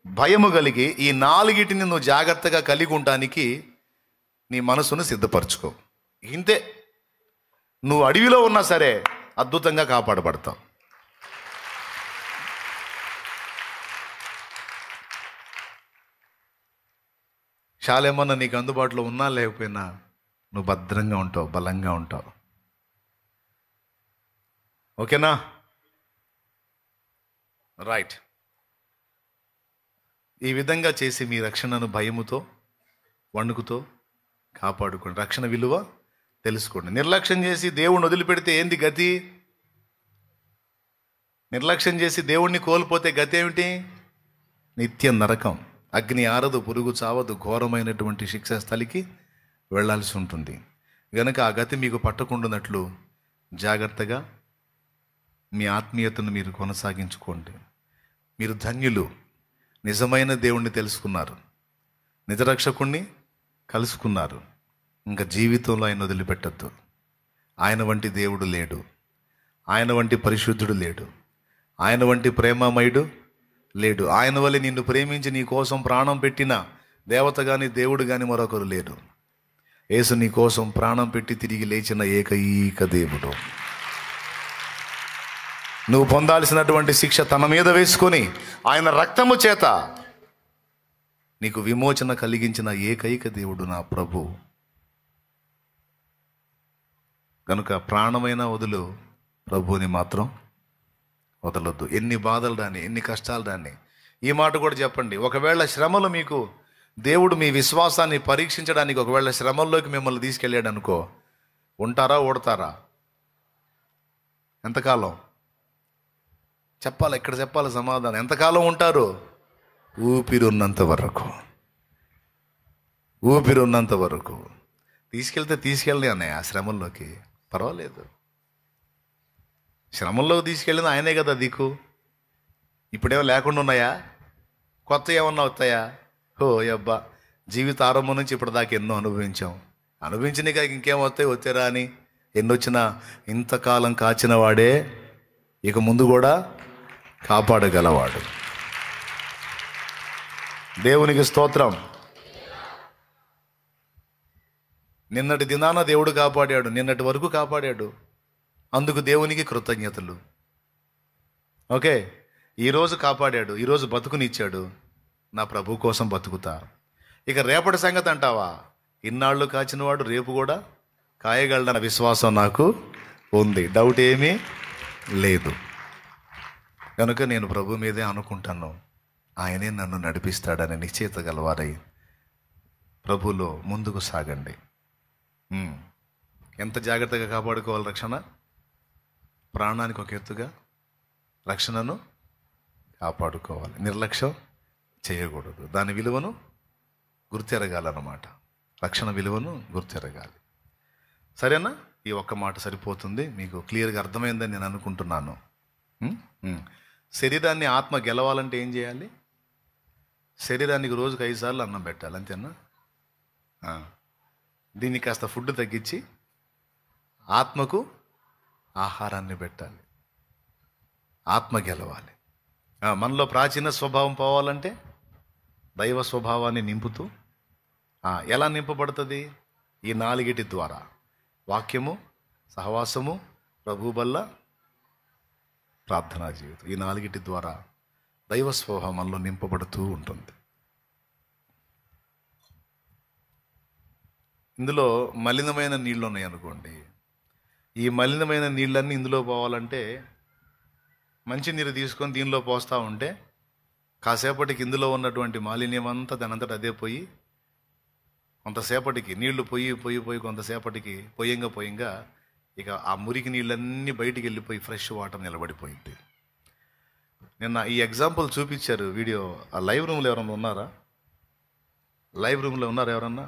భయము కలిగి ఈ 4టిని నువ్వు జాగ్రత్తగా కలిగి ఉండటానికి నీ మనసును సిద్ధపరచుకో. ఇంతే, నువ్వు అడవిలో ఉన్నా సరే అద్భుతంగా కాపాడబడతావు. శాలేమన్నా నీకు అందుబాటులో ఉన్నా లేకపోయినా నువ్వు భద్రంగా ఉంటావు, బలంగా ఉంటావు. ఓకేనా? రైట్. ఈ విధంగా చేసి మీ రక్షణను భయముతో వణుకుతో కాపాడుకోండి. రక్షణ విలువ తెలుసుకోండి. నిర్లక్ష్యం చేసి దేవుణ్ణి వదిలిపెడితే ఏంది గతి? నిర్లక్ష్యం చేసి దేవుణ్ణి కోల్పోతే గతి ఏమిటి? నిత్య నరకం. అగ్ని ఆరదు, పురుగు చావదు, ఘోరమైనటువంటి శిక్షా స్థలికి వెళ్ళాల్సి ఉంటుంది. గనక ఆ గతి మీకు పట్టకుండానట్లు జాగ్రత్తగా మీ ఆత్మీయతను మీరు కొనసాగించుకోండి. మీరు ధన్యులు, నిజమైన దేవుణ్ణి తెలుసుకున్నారు, నిజరక్షకుణ్ణి కలుసుకున్నారు. ఇంకా జీవితంలో ఆయన వదిలిపెట్టద్దు. ఆయన వంటి దేవుడు లేడు, ఆయన వంటి పరిశుద్ధుడు లేడు, ఆయన వంటి ప్రేమమయుడు లేడు. ఆయన వల్ల నిన్ను ప్రేమించి నీ కోసం ప్రాణం పెట్టిన దేవత కానీ దేవుడు కానీ మరొకరు లేరు. యేసు నీ కోసం ప్రాణం పెట్టి తిరిగి లేచిన ఏకైక దేవుడు. నువ్వు పొందాల్సినటువంటి శిక్ష తన మీద వేసుకొని ఆయన రక్తము చేత నీకు విమోచన కలిగించిన ఏకైక దేవుడు నా ప్రభు. కనుక ప్రాణమైన వదులు, ప్రభువుని మాత్రం వదలొద్దు. ఎన్ని బాధలు రాని, ఎన్ని కష్టాలు రాని. ఈ మాట కూడా చెప్పండి. ఒకవేళ శ్రమలు మీకు దేవుడు మీ విశ్వాసాన్ని పరీక్షించడానికి ఒకవేళ శ్రమల్లోకి మిమ్మల్ని తీసుకెళ్ళాడు అనుకో, ఉంటారా ఓడతారా? ఎంతకాలం చెప్పాలి? ఇక్కడ చెప్పాలి సమాధానం. ఎంతకాలం ఉంటారు? ఊపిరి ఉన్నంత వరకు. ఊపిరి ఉన్నంత వరకు. తీసుకెళ్తే తీసుకెళ్ళి అన్నయ్య ఆ శ్రమంలోకి, పర్వాలేదు. శ్రమంలోకి తీసుకెళ్ళింది ఆయనే కదా దిక్కు. ఇప్పుడేమో లేకుండా ఉన్నాయా? కొత్త ఏమన్నా వస్తాయా? హో అబ్బా, జీవిత ఆరంభం నుంచి ఇప్పటిదాకా ఎన్నో అనుభవించాం. అనుభవించినాక ఇంకేం వస్తాయి, వచ్చారా అని. ఎన్నొచ్చినా ఇంతకాలం కాచిన వాడే ఇక ముందు కూడా కాపాడగలవాడు. దేవునికి స్తోత్రం. నిన్నటి దినాన దేవుడు కాపాడాడు, నిన్నటి వరకు కాపాడాడు. అందుకు దేవునికి కృతజ్ఞతలు. ఓకే, ఈరోజు కాపాడాడు, ఈరోజు బతుకునిచ్చాడు. నా ప్రభు కోసం బతుకుతా. ఇక రేపటి సంగతి అంటావా? ఇన్నాళ్ళు కాచినవాడు రేపు కూడా కాయగలడన్న విశ్వాసం నాకు ఉంది, డౌట్ ఏమీ లేదు. కనుక నేను ప్రభు మీదే అనుకుంటాను, ఆయనే నన్ను నడిపిస్తాడని నిశ్చయిత గలవారై ప్రభులో ముందుకు సాగండి. ఎంత జాగ్రత్తగా కాపాడుకోవాలి రక్షణ? ప్రాణానికి ఒక ఎత్తుగా రక్షణను కాపాడుకోవాలి. నిర్లక్ష్యం చేయకూడదు. దాని విలువను గుర్తెరగాలన్నమాట. రక్షణ విలువను గుర్తెరగాలి. సరేనా? ఈ ఒక్క మాట సరిపోతుంది. మీకు క్లియర్గా అర్థమైందని నేను అనుకుంటున్నాను. శరీరాన్ని ఆత్మ గెలవాలంటే ఏం చేయాలి? శరీరానికి రోజుకు 5 సార్లు అన్నం పెట్టాలి, అంతేనా? దీన్ని కాస్త ఫుడ్ తగ్గించి ఆత్మకు ఆహారాన్ని పెట్టాలి. ఆత్మ గెలవాలి. మనలో ప్రాచీన స్వభావం పోవాలంటే దైవ స్వభావాన్ని నింపుతూ, ఎలా నింపబడుతుంది? ఈ 4 ద్వారా: వాక్యము, సహవాసము, ప్రభు బల్ల, ప్రార్థనా జీవితం. ఈ 4 ద్వారా దైవ స్వభావం మనలో నింపబడుతూ ఉంటుంది. ఇందులో మలినమైన నీళ్ళు ఉన్నాయి అనుకోండి. ఈ మలినమైన నీళ్ళన్నీ ఇందులో పోవాలంటే మంచి నీరు తీసుకొని దీనిలో పోస్తూ ఉంటే కాసేపటికి ఇందులో ఉన్నటువంటి మాలిన్యం అంతా దానంతట అదే పోయి, కొంతసేపటికి నీళ్లు పోయి కొంతసేపటికి పోయంగా ఇక ఆ మురికి నీళ్ళన్నీ బయటికి వెళ్ళిపోయి ఫ్రెష్ వాటర్ నిలబడిపోయింది. నిన్న ఈ ఎగ్జాంపుల్ చూపించారు వీడియో. ఆ లైవ్ రూమ్లో ఎవరన్నా ఉన్నారా? లైవ్ రూమ్లో ఉన్నారా ఎవరన్నా?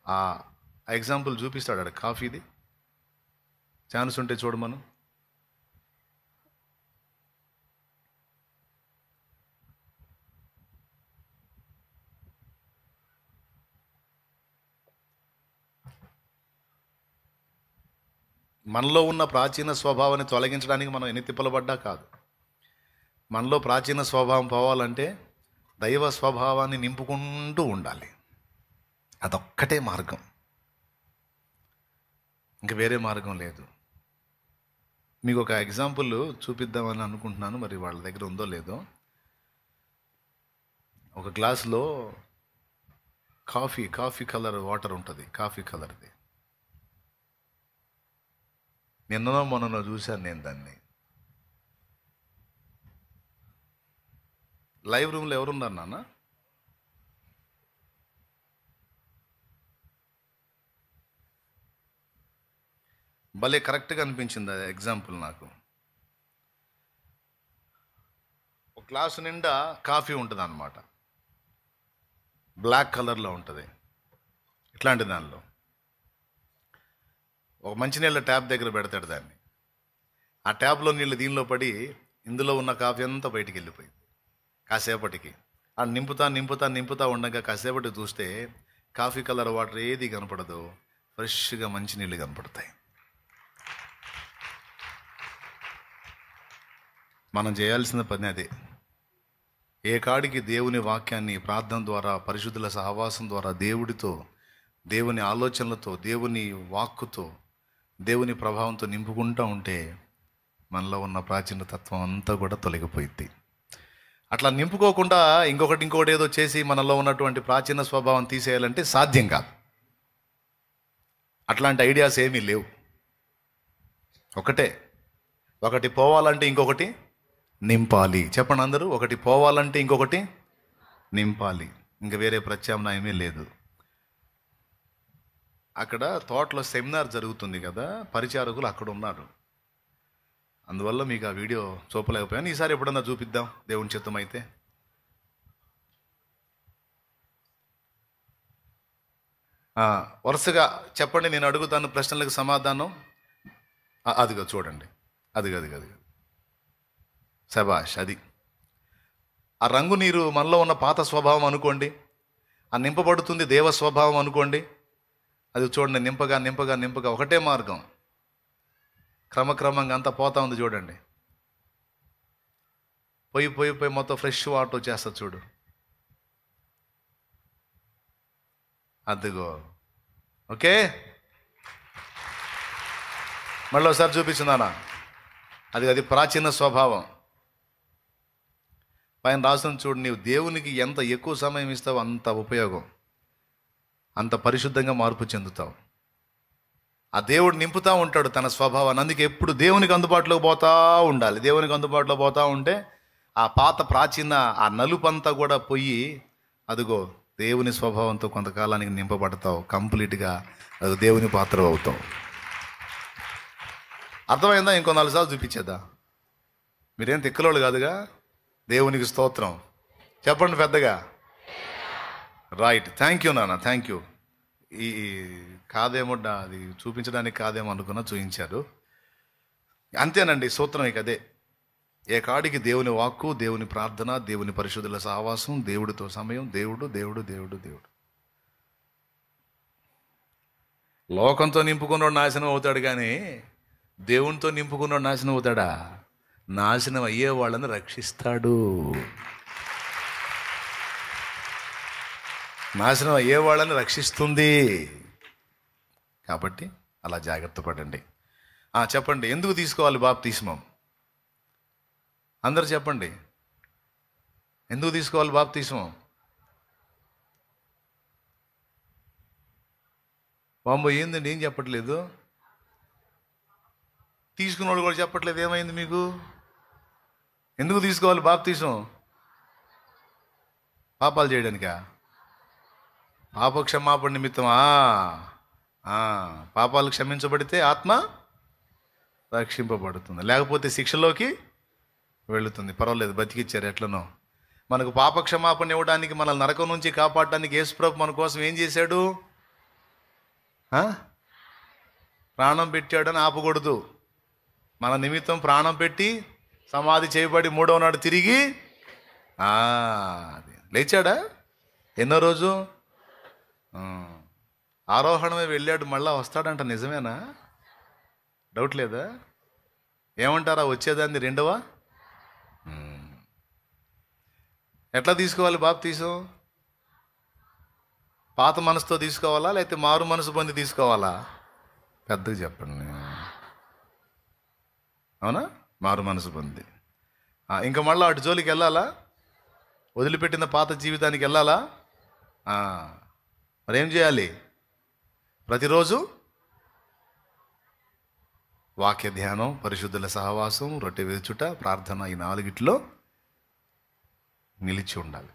ఆ ఎగ్జాంపుల్ చూపిస్తాడు ఆడ కాఫీది. ఛాన్స్ ఉంటే చూడమను. మనలో ఉన్న ప్రాచీన స్వభావాన్ని తొలగించడానికి మనం ఎన్ని తిప్పలు పడ్డా కాదు. మనలో ప్రాచీన స్వభావం పోవాలంటే దైవ స్వభావాన్ని నింపుకుంటూ ఉండాలి. అదొక్కటే మార్గం, ఇంక వేరే మార్గం లేదు. మీకు ఒక ఎగ్జాంపుల్ చూపిద్దామని అనుకుంటున్నాను, మరి వాళ్ళ దగ్గర ఉందో లేదో. ఒక గ్లాసులో కాఫీ కలర్ వాటర్ ఉంటుంది, కాఫీ కలర్ది. నిన్ననో మొన్ననో చూశాను నేను దాన్ని. లైవ్ రూమ్లో ఎవరున్నారు నాన్న? భలే కరెక్ట్గా అనిపించింది అది ఎగ్జాంపుల్ నాకు. ఒక గ్లాసు నిండా కాఫీ ఉంటుంది అన్నమాట, బ్లాక్ కలర్లో ఉంటుంది. ఇట్లాంటి దానిలో ఒక మంచినీళ్ళ ట్యాప్ దగ్గర పెడతాడు దాన్ని. ఆ ట్యాప్లో నీళ్ళు దీనిలో పడి ఇందులో ఉన్న కాఫీ అంతా బయటికి వెళ్ళిపోయింది. కాసేపటికి ఆ నింపుతా ఉండగా కాసేపటికి చూస్తే కాఫీ కలర్ వాటర్ ఏది కనపడదు, ఫ్రెష్గా మంచినీళ్ళు కనపడతాయి. మనం చేయాల్సిన పని అదే. ఏ కాడికి దేవుని వాక్యాన్ని ప్రార్థన ద్వారా, పరిశుద్ధుల సహవాసం ద్వారా, దేవుడితో, దేవుని ఆలోచనలతో, దేవుని వాక్కుతో, దేవుని ప్రభావంతో నింపుకుంటూ ఉంటే మనలో ఉన్న ప్రాచీన తత్వం అంతా కూడా తొలగిపోయింది. అట్లా నింపుకోకుండా ఇంకొకటి ఏదో చేసి మనలో ఉన్నటువంటి ప్రాచీన స్వభావం తీసేయాలంటే సాధ్యం కాదు. అట్లాంటి ఐడియాస్ ఏమీ లేవు. ఒకటి పోవాలంటే ఇంకొకటి నింపాలి. చెప్పండి అందరూ, ఒకటి పోవాలంటే ఇంకొకటి నింపాలి. ఇంక వేరే ప్రత్యామ్నాయమే లేదు. అక్కడ తోటలో సెమినార్ జరుగుతుంది కదా, పరిచారకులు అక్కడ ఉన్నారు. అందువల్ల మీకు ఆ వీడియో చూపలేకపోయాను. ఈసారి ఎప్పుడన్నా చూపిద్దాం దేవుని చిత్తం అయితే. వరుసగా చెప్పండి, నేను అడుగుతాను ప్రశ్నలకు సమాధానం. అదిగో చూడండి, అది శభాష్. అది ఆ రంగు నీరు మనలో ఉన్న పాత స్వభావం అనుకోండి, ఆ నింపబడుతుంది దేవ స్వభావం అనుకోండి. అది చూడండి, నింపగా నింపగా నింపగా ఒకటే మార్గం, క్రమక్రమంగా అంతా పోతా ఉంది చూడండి. పోయి పోయి పోయి మొత్తం ఫ్రెష్ వాటర్ వచ్చేస్తుంది చూడు. అదిగో ఓకే. మళ్ళీ ఒకసారి చూపించున్నానా? అది ప్రాచీన స్వభావం. పైన రాసిన చూడు, నీవు దేవునికి ఎంత ఎక్కువ సమయం ఇస్తావో అంత ఉపయోగం, అంత పరిశుద్ధంగా మార్పు చెందుతావు. ఆ దేవుడు నింపుతూ ఉంటాడు తన స్వభావాన్ని. అందుకే ఎప్పుడు దేవునికి అందుబాటులోకి పోతూ ఉండాలి. దేవునికి అందుబాటులో పోతూ ఉంటే ఆ పాత ప్రాచీన ఆ నలుపంతా కూడా పోయి అదిగో దేవుని స్వభావంతో కొంతకాలానికి నింపబడతావు. కంప్లీట్గా అది దేవుని పాత్ర అవుతావు. అర్థమైందా? ఇంకో 4 సార్లు చూపించేద్దా? మీరేం తిక్కలోళ్ళు కాదుగా. దేవునికి స్తోత్రం చెప్పండి పెద్దగా. రైట్, థ్యాంక్ యూ నాన్న, థ్యాంక్ యూ. ఈ కాదేమో, అది చూపించడానికి కాదేమో అనుకున్నా, చూపించారు. అంతేనండి సూత్రం. ఇక అదే, ఏ కాడికి దేవుని వాక్కు, దేవుని ప్రార్థన, దేవుని పరిశుద్ధుల సహవాసం, దేవుడితో సమయం, దేవుడు దేవుడు దేవుడు దేవుడు. లోకంతో నింపుకున్నాడు నాశనం అవుతాడు, కానీ దేవునితో నింపుకున్నాడు నాశనం అవుతాడా? నాశనం అయ్యే వాళ్ళని రక్షిస్తాడు. నాశనం అయ్యే వాళ్ళని రక్షిస్తుంది. కాబట్టి అలా జాగ్రత్త పడండి. చెప్పండి, ఎందుకు తీసుకోవాలి బాప్తిస్మం? అందరు చెప్పండి, ఎందుకు తీసుకోవాలి బాప్తిస్మం? బాంబో ఏందండి, ఏం చెప్పట్లేదు? తీసుకున్న వాళ్ళు కూడా చెప్పట్లేదు. ఏమైంది మీకు? ఎందుకు తీసుకోవాలి బాప్తిస్మం? పాపాలు చేయడానికా? పాప క్షమాపణ నిమిత్తమా? పాపాలు క్షమించబడితే ఆత్మ రక్షింపబడుతుంది, లేకపోతే శిక్షలోకి వెళుతుంది. పర్వాలేదు, బతికిచ్చారు ఎట్లనో. మనకు పాప క్షమాపణ ఇవ్వడానికి, మనల్ని నరకం నుంచి కాపాడడానికి యేసుప్రభు మన కోసం ఏం చేశాడు? ప్రాణం పెట్టాడని ఆపకూడదు. మన నిమిత్తం ప్రాణం పెట్టి సమాధి చేయబడి 3వ నాడు తిరిగి లేచాడా? ఎన్నో రోజు ఆరోహణమే వెళ్ళాడు, మళ్ళా వస్తాడంట. నిజమేనా? డౌట్ లేదా? ఏమంటారా? వచ్చేదాన్ని రెండవ. ఎట్లా తీసుకోవాలి బాప్తీసం? పాత మనసుతో తీసుకోవాలా, లేకపోతే మారు మనసు పొంది తీసుకోవాలా? పెద్దగా చెప్పండి. అవునా? మారు మనసు పొంది. ఇంకా మళ్ళీ అటు జోలికి వెళ్ళాలా? వదిలిపెట్టిన పాత జీవితానికి వెళ్ళాలా? మరేం చేయాలి? ప్రతిరోజు వాక్య ధ్యానం, పరిశుద్ధుల సహవాసం, రొట్టె విరుచుట, ప్రార్థన, ఈ 4 నిలిచి ఉండాలి.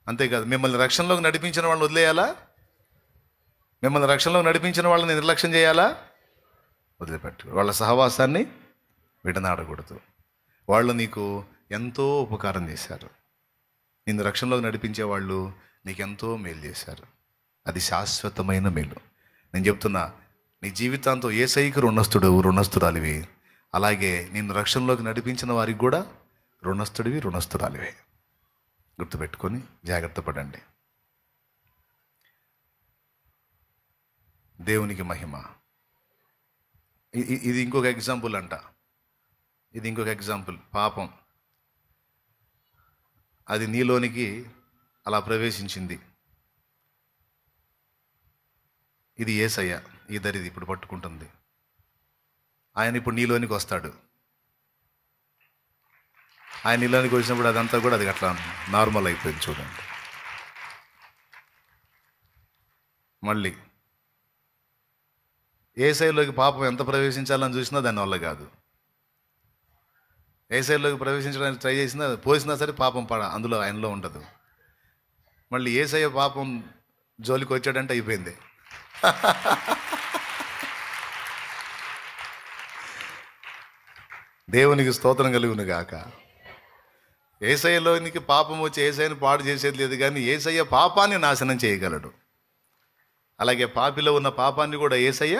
అంతేకాదు, మిమ్మల్ని రక్షణలోకి నడిపించిన వాళ్ళని వదిలేయాలా? మిమ్మల్ని రక్షణలోకి నడిపించిన వాళ్ళని నిర్లక్ష్యం చేయాలా? వదిలిపెట్టు. వాళ్ళ సహవాసాన్ని విడనాడకూడదు. వాళ్ళు నీకు ఎంతో ఉపకారం చేశారు. నిన్ను రక్షణలోకి నడిపించే వాళ్ళు నీకెంతో మేలు చేశారు. అది శాశ్వతమైన మేలు. నేను చెప్తున్నా, నీ జీవితాంతో యేసయ్యకు రుణస్థురాలివి. అలాగే నిన్ను రక్షణలోకి నడిపించిన వారికి కూడా రుణస్థురాలివే. గుర్తుపెట్టుకొని జాగ్రత్త పడండి. దేవునికి మహిమ. ఇది ఇంకొక ఎగ్జాంపుల్ అంట. ఇది ఇంకొక ఎగ్జాంపుల్. పాపం అది నీలోనికి అలా ప్రవేశించింది. ఇది యేసయ్య, ఈ దరిది ఇప్పుడు పట్టుకుంటుంది. ఆయన ఇప్పుడు నీలోనికి వస్తాడు. ఆయన నీలోనికి వచ్చినప్పుడు అదంతా కూడా అది అట్లా నార్మల్ అయిపోయింది. చూడండి, మళ్ళీ యేసయ్యలోకి పాపం ఎంత ప్రవేశించాలని చూసినా దానివల్ల కాదు. యేసయ్యలోకి ప్రవేశించడానికి ట్రై చేసినా, పోసినా సరే పాపం అందులో ఆయనలో ఉండదు. మళ్ళీ యేసయ్య పాపం జోలికి వచ్చాడంటే అయిపోయింది. దేవునికి స్తోత్రం కలుగును గాక. యేసయ్యలోనికి పాపం వచ్చి యేసయ్యని పాడు చేసేది లేదు, కానీ యేసయ్య పాపాన్ని నాశనం చేయగలడు. అలాగే పాపిలో ఉన్న పాపాన్ని కూడా యేసయ్య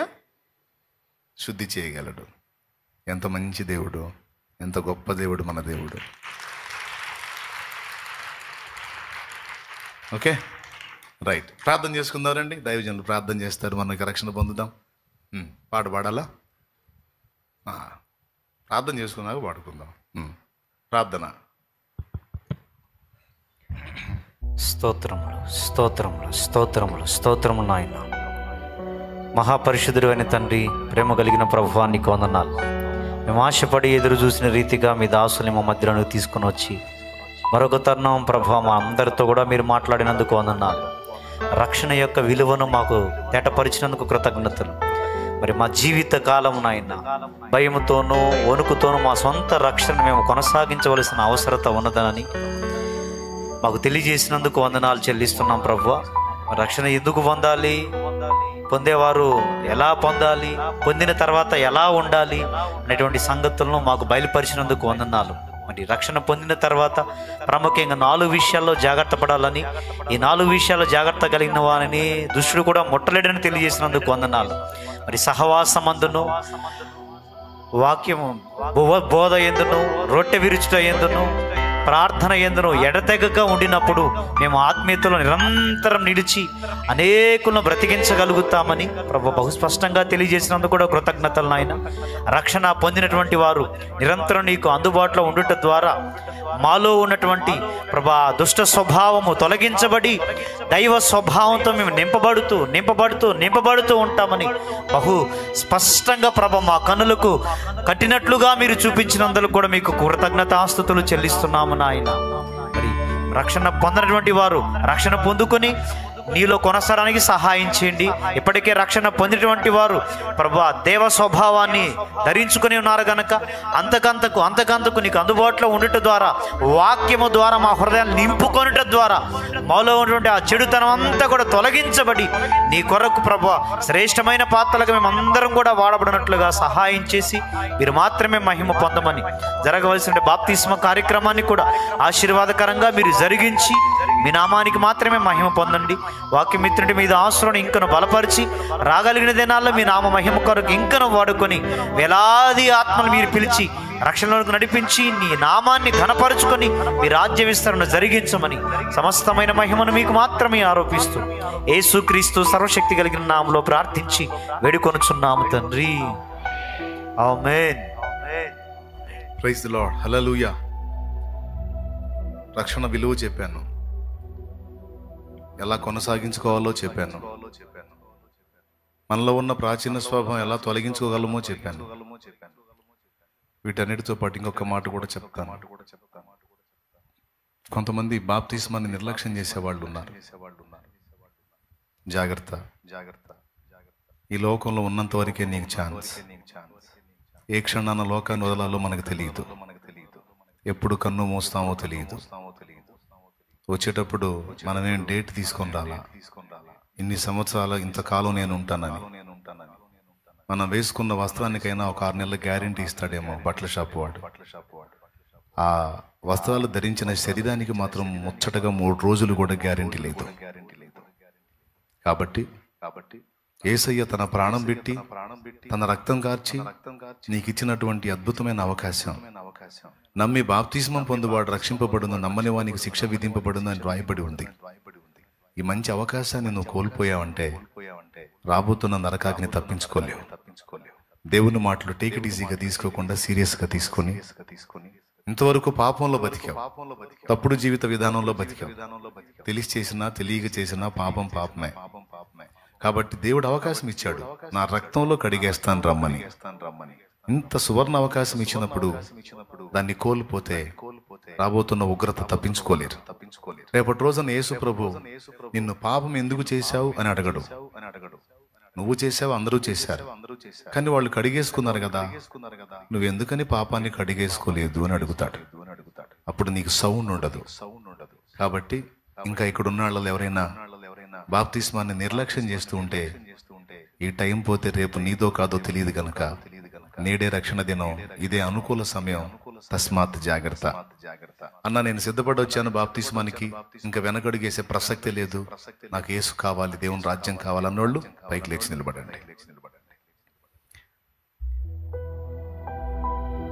శుద్ధి చేయగలడు. ఎంత మంచి దేవుడు, ఎంత గొప్ప దేవుడు మన దేవుడు. Okay, right. ప్రార్థన చేసుకుందామండి. దైవజనులు ప్రార్థన చేస్తారు, మనకి రక్షణ పొందుదాం. పాట పాడాలా? ప్రార్థన చేసుకున్నాక పాడుకుందాం. ప్రార్థన. స్తోత్రములు, స్తోత్రములు, స్తోత్రములు, స్తోత్రములు నాయన. మహాపరిశుద్ధుడు అయిన తండ్రి, ప్రేమ కలిగిన ప్రభువా, నీకు వందనాలు. మేము ఆశపడి ఎదురు చూసిన రీతిగా మీ దాసుని మా మధ్యలో తీసుకుని వచ్చి మరొక తరుణం ప్రభువా మా అందరితో కూడా మీరు మాట్లాడినందుకు వందనాలు. రక్షణ యొక్క విలువను మాకు తేటపరిచినందుకు కృతజ్ఞతలు. మరి మా జీవిత కాలం నాయన భయముతోనూ వణుకుతోనూ మా సొంత రక్షణ మేము కొనసాగించవలసిన అవసరత ఉన్నదని మాకు తెలియజేసినందుకు వందనాలు చెల్లిస్తున్నాం ప్రభువా. రక్షణ ఎందుకు పొందాలి, పొందేవారు ఎలా పొందాలి, పొందిన తర్వాత ఎలా ఉండాలి అనేటువంటి సంగతులను మాకు బయలుపరిచినందుకు వందనాలు. మరి రక్షణ పొందిన తర్వాత ప్రాముఖ్యంగా 4 విషయాల్లో జాగ్రత్త పడాలని, ఈ 4 విషయాల్లో జాగ్రత్త కలిగిన వారిని దుష్టుడు కూడా ముట్టలేడని తెలియజేసినందుకు వందనాలు. మరి సహవాసమందును, వాక్యము బోధ ఎందును, రొట్టె విరుచుట ఎందును, ప్రార్థన ఎందును ఎడతెగక ఉండినప్పుడు మేము ఆత్మీయతలో నిరంతరం నిలిచి అనేకులను బ్రతికించగలుగుతామని ప్రభు బహు స్పష్టంగా తెలియజేసినందుకు కూడా కృతజ్ఞతలు నాయన. రక్షణ పొందినటువంటి వారు నిరంతరం నీకు అందుబాటులో ఉండుట ద్వారా మాలో ఉన్నటువంటి ప్రభా దుష్ట స్వభావము తొలగించబడి దైవ స్వభావంతో మేము నింపబడుతూ ఉంటామని బహు స్పష్టంగా ప్రభ మా కన్నులకు కట్టినట్లుగా మీరు చూపించినందుకు కూడా మీకు కృతజ్ఞతాస్తుతులు చెల్లిస్తున్నాము నాయన. మరి రక్షణ పొందినటువంటి వారు రక్షణ పొందుకొని నీలో కొనసాగడానికి సహాయం చేయండి. ఇప్పటికే రక్షణ పొందినటువంటి వారు ప్రభా దేవ స్వభావాన్ని ధరించుకొని ఉన్నారు కనుక అంతకంతకు నీకు అందుబాటులో ఉండటం ద్వారా, వాక్యము ద్వారా మా హృదయాన్ని నింపుకొనటం ద్వారా మాలో ఉన్నటువంటి ఆ చెడుతనం అంతా కూడా తొలగించబడి నీ కొరకు ప్రభా శ్రేష్టమైన పాత్రలుగా మేమందరం కూడా వాడబడినట్లుగా సహాయం చేసి మీరు మాత్రమే మహిమ పొందమని, జరగవలసిన బాప్తిస్మ కార్యక్రమాన్ని కూడా ఆశీర్వాదకరంగా మీరు జరిగించి మీ నామానికి మాత్రమే మహిమ పొందండి. వాక్యమిత్రుడి మీద ఆశ్రయం ఇంకను బలపరిచి రాగలిగిన దినాల్లో మీ నామ మహిమ కొరకు ఇంకను వాడుకొని వేలాది ఆత్మలు మీరు పిలిచి రక్షణలోకి నడిపించి నీ నామాన్ని ఘనపరుచుకొని మీ రాజ్య విస్తరణ జరిగించమని సమస్తమైన మహిమను మీకు మాత్రమే ఆరోపిస్తూ యేసుక్రీస్తు సర్వశక్తి కలిగిన నామములో ప్రార్థించి వేడుకొనుచున్నాము తండ్రి, ఆమేన్. ప్రైజ్ ది లార్డ్, హల్లెలూయా. రక్షణ విలువ చెప్పాను, ఎలా కొనసాగించుకోవాలో చెప్పాను, మనలో ఉన్న ప్రాచీన స్వభావం ఎలా తొలగించుకోగలమో చెప్పాను. వీటన్నిటితో పాటు ఇంకొక మాట కూడా చెప్తాను. కొంతమంది బాప్తిస్మాన్ని నిర్లక్ష్యం చేసేవాళ్ళు ఉన్నారు. జాగ్రత్త, ఈ లోకంలో ఉన్నంత వరకే నీకు ఛాన్స్. ఏ క్షణాన లోకాన్ని వదలాలో మనకు తెలియదు, ఎప్పుడు కన్ను మూస్తామో తెలియదు. వచ్చేటప్పుడు మనమేం డేట్ తీసుకొని రాలా, ఇన్ని సంవత్సరాలు ఇంతకాలం నేను ఉంటానని. మనం వేసుకున్న వస్త్రానికైనా ఒక 6 నెలల గ్యారెంటీ ఇస్తాడేమో బట్టల షాపు వాడు. ఆ వస్త్రాలు ధరించిన శరీరానికి మాత్రం ముచ్చటగా 3 రోజులు కూడా గ్యారెంటీ లేదు. కాబట్టి యేసయ్య తన ప్రాణం పెట్టి తన రక్తం కార్చి నీకు ఇచ్చినటువంటి అద్భుతమైన అవకాశం, నమ్మి బాప్తిస్మం పొందువాడు రక్షింపబడును, నమ్మని వానికి శిక్ష విధింపబడును అని రాయబడి ఉంది. ఈ మంచి అవకాశాన్ని నువ్వు కోల్పోయావంటే రాబోతున్న నరకాగ్ని తప్పించుకోలేవు. దేవుని మాటలు టేక్ ఇట్ ఈజీగా తీసుకోకుండా సీరియస్గా తీసుకొని ఇంతవరకు పాపంలో బతికావు, తప్పుడు జీవిత విధానంలో బతికావు. తెలిసి చేసినా తెలియక చేసినా పాపం పాపమే. కాబట్టి దేవుడు అవకాశం ఇచ్చాడు, నా రక్తంలో కడిగేస్తాను రమ్మని. ఇంత సువర్ణ అవకాశం ఇచ్చినప్పుడు దాన్ని కోల్పోతే రాబోతున్న ఉగ్రత తప్పించుకోలేరు. రేపటి రోజున యేసు ప్రభు నిన్ను పాపం ఎందుకు చేశావు అని అడగడు. నువ్వు చేసావు, అందరూ చేశారు, కానీ వాళ్ళు కడిగేసుకున్నారు కదా, నువ్వెందుకని పాపాన్ని కడిగేసుకోలేదు అని అడుగుతాడు. అప్పుడు నీకు సౌండ్ ఉండదు. కాబట్టి ఇంకా ఇక్కడ ఉన్న వాళ్ళు ఎవరైనా బాప్తిస్మాన్ని నిర్లక్ష్యం చేస్తూ ఉంటే ఈ టైం పోతే రేపు నీదో కాదో తెలియదు కనుక నేడే రక్షణ దినం, ఇదే అనుకూల సమయం. తస్మాత్ జాగ్రత్త. అన్న, నేను సిద్ధపడి వచ్చాను బాప్తిస్మానికి, ఇంకా వెనకడుగేసే ప్రసక్తి లేదు, నాకు యేసు కావాలి, దేవుని రాజ్యం కావాలన్నోళ్ళు పైకి లేచి నిలబడండి.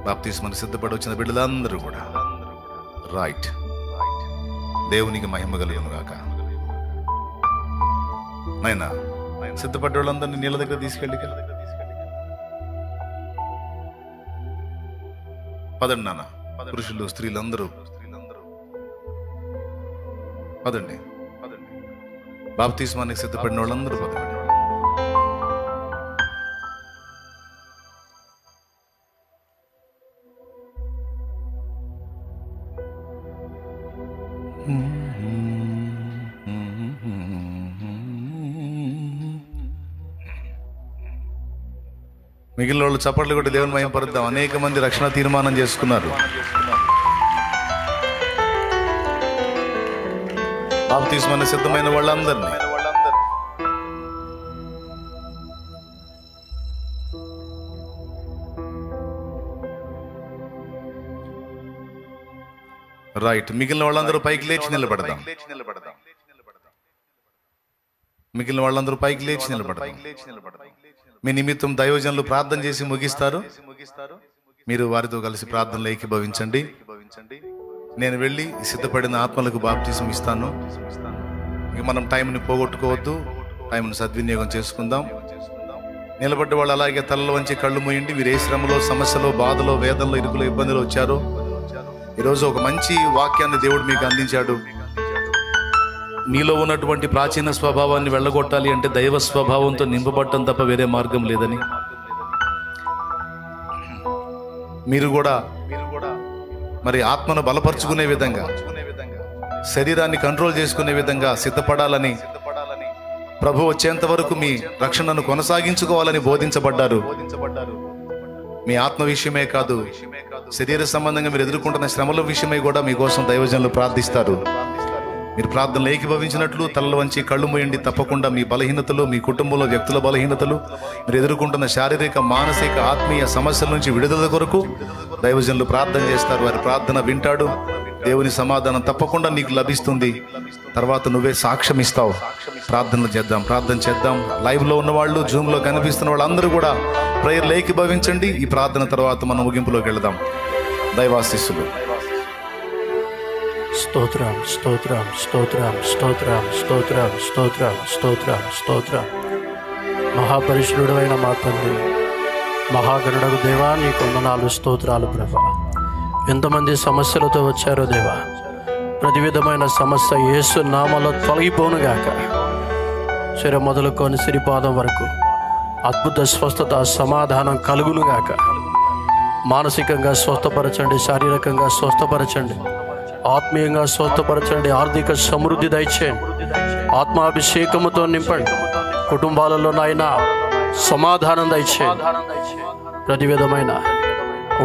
బాప్తిస్మానికి సిద్ధపడి వచ్చిన బిడ్డలందరూ కూడా రైట్. దేవునికి మహిమ కలుగును గాక. నాయనా, సిద్ధపడ్డ వాళ్ళందరినీ నీళ్ళ దగ్గర తీసుకెళ్ళి పదండి నాన్న, పురుషులు స్త్రీలందరూ పదండి. బాప్తిస్మానికి సిద్ధపడిన వాళ్ళందరూ పదండి. మిగిలిన వాళ్ళు చప్పట్లు కొట్టి దేవుని మహిమ పరుద్దాం. అనేక మంది రక్షణ తీర్మానం చేసుకున్నారు. బాప్తిస్మానికి సిద్ధమైన వాళ్ళందరినీ రైట్. మిగిలిన వాళ్ళందరూ పైకి లేచి నిలబడదాం. మిగిలిన వాళ్ళందరూ పైకి లేచి నిలబడదాం. మీ నిమిత్తం దైవజనులు ప్రార్థన చేసి ముగిస్తారు. మీరు వారితో కలిసి ప్రార్థనలు ఏకీభవించండి. నేను వెళ్ళి సిద్ధపడిన ఆత్మలకు బాప్తిసం ఇస్తాను. ఇక మనం టైంని పోగొట్టుకోవద్దు, టైంని సద్వినియోగం చేసుకుందాం. నిలబడ్డ వాళ్ళు అలాగే తలలో వంచి కళ్ళు మూయండి. మీరు ఏ శ్రమలో, సమస్యలో, బాధలో, వేదనలో, ఇరుకులో, ఇబ్బందులు వచ్చారో ఈరోజు ఒక మంచి వాక్యాన్ని దేవుడు మీకు అందించాడు. మీలో ఉన్నటువంటి ప్రాచీన స్వభావాన్ని వెళ్ళగొట్టాలి అంటే దైవ స్వభావంతో నింపబడటం తప్ప వేరే మార్గం లేదని, మీరు కూడా మరి ఆత్మను బలపరుచుకునే విధంగా, శరీరాన్ని కంట్రోల్ చేసుకునే విధంగా సిద్ధపడాలని, ప్రభు వచ్చేంత వరకు మీ రక్షణను కొనసాగించుకోవాలని బోధించబడ్డారు. మీ ఆత్మ విషయమే కాదు, శరీర సంబంధంగా మీరు ఎదుర్కొంటున్న శ్రమల విషయమై కూడా మీకోసం దైవజనులు ప్రార్థిస్తారు. మీరు ప్రార్థనలు ఏకీభవించినట్లు తలలు వంచి కళ్ళు మూయండి. తప్పకుండా మీ బలహీనతలు, మీ కుటుంబంలో వ్యక్తుల బలహీనతలు, మీరు ఎదుర్కొంటున్న శారీరక, మానసిక, ఆత్మీయ సమస్యల నుంచి విడుదల కొరకు దైవజనులు ప్రార్థన చేస్తారు. వారి ప్రార్థన వింటాడు. దేవుని సమాధానం తప్పకుండా నీకు లభిస్తుంది. తర్వాత నువ్వే సాక్ష్యం ఇస్తావు. ప్రార్థనలు చేద్దాం, ప్రార్థన చేద్దాం. లైవ్లో ఉన్నవాళ్ళు, జూమ్లో కనిపిస్తున్న వాళ్ళందరూ కూడా ప్రేయర్లు ఏకీభవించండి. ఈ ప్రార్థన తర్వాత మనం ముగింపులోకి వెళదాం. దైవాశీస్సులు. స్తోత్రం, స్తోత్రం, స్తోత్రం, స్తోత్రం, స్తోత్రం, స్తోత్రం, స్తోత్రం, స్తోత్రం. మహాపరిశుద్ధుడు అయిన మా తండ్రి, మహాగణుడకు దేవా, నీకు వందనాలు, స్తోత్రాలు ప్రభా. ఎంతమంది సమస్యలతో వచ్చారో దేవా, ప్రతి విధమైన సమస్య యేసు నామములో తొలగిపోనుగాక. శిర మొదలుకొని సిరిపాదం వరకు అద్భుత స్వస్థత, సమాధానం కలుగునుగాక. మానసికంగా స్వస్థపరచండి, శారీరకంగా స్వస్థపరచండి, ఆత్మీయంగా స్వస్థపరచండి, ఆర్థిక సమృద్ధి దయచేయండి, ఆత్మాభిషేకముతో నింపండి. కుటుంబాలలో నాయన సమాధానం దయచేయండి. ప్రతి విధమైన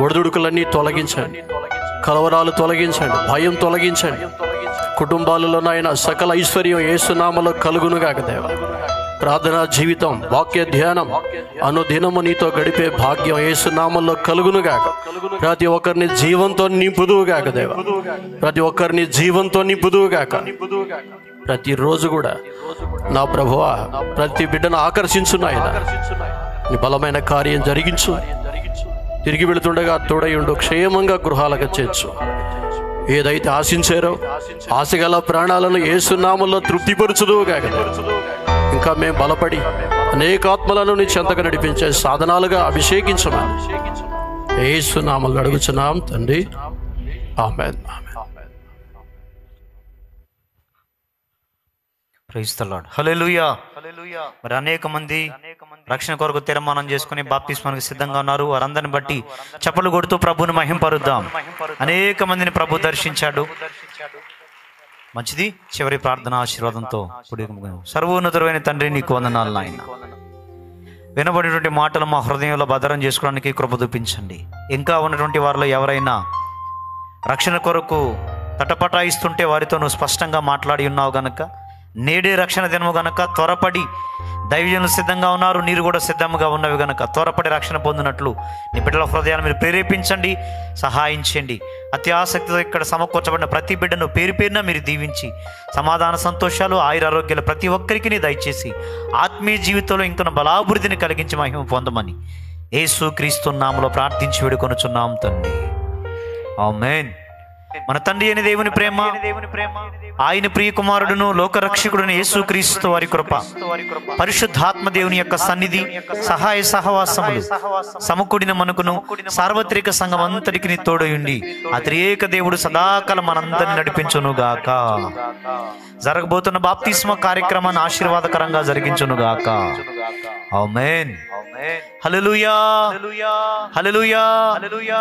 ఒడిదుడుకులన్నీ తొలగించండి, కలవరాలు తొలగించండి, భయం తొలగించండి. కుటుంబాలలో నాయన సకల ఐశ్వర్యం యేసునామములో కలుగునుగాక దేవా. ప్రార్థనా జీవితం, వాక్య ధ్యానం అనుదినము నీతో గడిపే భాగ్యం యేసునామములో కలుగునుగాక. ప్రతి ఒక్కరిని జీవంతో నింపుదువుగాక దేవా. ప్రతి ఒక్కరిని జీవంతో నింపుదువుగాక. ప్రతిరోజు కూడా నా ప్రభువా, ప్రతి బిడ్డను ఆకర్షించున్నాయన నీ బలమైన కార్యం జరిగించు. తిరిగి వెళుతుండగా తోడయుండు, క్షేమంగా గృహాలకు చేర్చు. ఏదైతే ఆశించారో ఆశగల ప్రాణాలను యేసునామములో తృప్తిపరచుదువుగాక. ఇంకా మేము బలపడి అనేక ఆత్మలను నీ చెంతకు నడిపించే సాధనాలుగా అభిషేకించమని యేసునామములో అడుగుచున్నాం తండ్రి, ఆమేన్. Praise the lord. హల్లెలూయా. మరి అనేక మంది రక్షణ కొరకు తీర్మానం చేసుకుని బాప్తిస్మానికి సిద్ధంగా ఉన్నారు. వారందరిని బట్టి చప్పలు కొడుతూ ప్రభుని మహింపరుద్దాం. అనేక మందిని ప్రభు దర్శించాడు. మంచిది. చివరి ప్రార్థన ఆశీర్వాదంతో సర్వోన్నతుడైన తండ్రి, నీకు వందనాలు నాయన. వినబడినటువంటి మాటలు మా హృదయంలో భద్రం చేసుకోవడానికి కృప చూపించండి. ఇంకా ఉన్నటువంటి వారిలో ఎవరైనా రక్షణ కొరకు తటపటాయిస్తుంటే వారితో నువ్వు స్పష్టంగా మాట్లాడి ఉన్నావు గనక, నేడే రక్షణ దినము గనక త్వరపడి దైవజనులు సిద్ధంగా ఉన్నారు, నీరు కూడా సిద్ధంగా ఉన్నవి గనక త్వరపడి రక్షణ పొందినట్లు నీ బిడ్డల హృదయాన్ని మీరు ప్రేరేపించండి, సహాయం చేయండి. అతి ఆసక్తితో ఇక్కడ సమకూర్చబడిన ప్రతి బిడ్డను పేరు పేరున మీరు దీవించి సమాధాన సంతోషాలు ఆయురారోగ్యాలు ప్రతి ఒక్కరికి నీ దయచేసి ఆత్మీయ జీవితంలో ఇంకొన బలాభివృద్ధిని కలిగించి మహిమ పొందమని యేసు క్రీస్తు నామములో ప్రార్థించి వేడుకొనుచున్నాం తండ్రి, ఆమేన్. మన తండ్రి అయిన దేవుని ప్రేమ, ఆయన ప్రియ కుమారుడును లోకరక్షకుడును యేసు క్రీస్తు వారి కృప, పరిశుద్ధాత్మ దేవుని యొక్క సన్నిధి, సహాయ సహవాసములు సమకూడిన మనకును సార్వత్రిక సంఘం అంతటికి తోడయుండి ఆ త్రియేక దేవుడు సదాకాలం మనందరిని నడిపించునుగాక. జరగబోతున్న బాప్తిస్మ కార్యక్రమాన్ని ఆశీర్వాదకరంగా జరిగించునుగాక. ఆమేన్. హల్లెలూయా, హల్లెలూయా, హల్లెలూయా.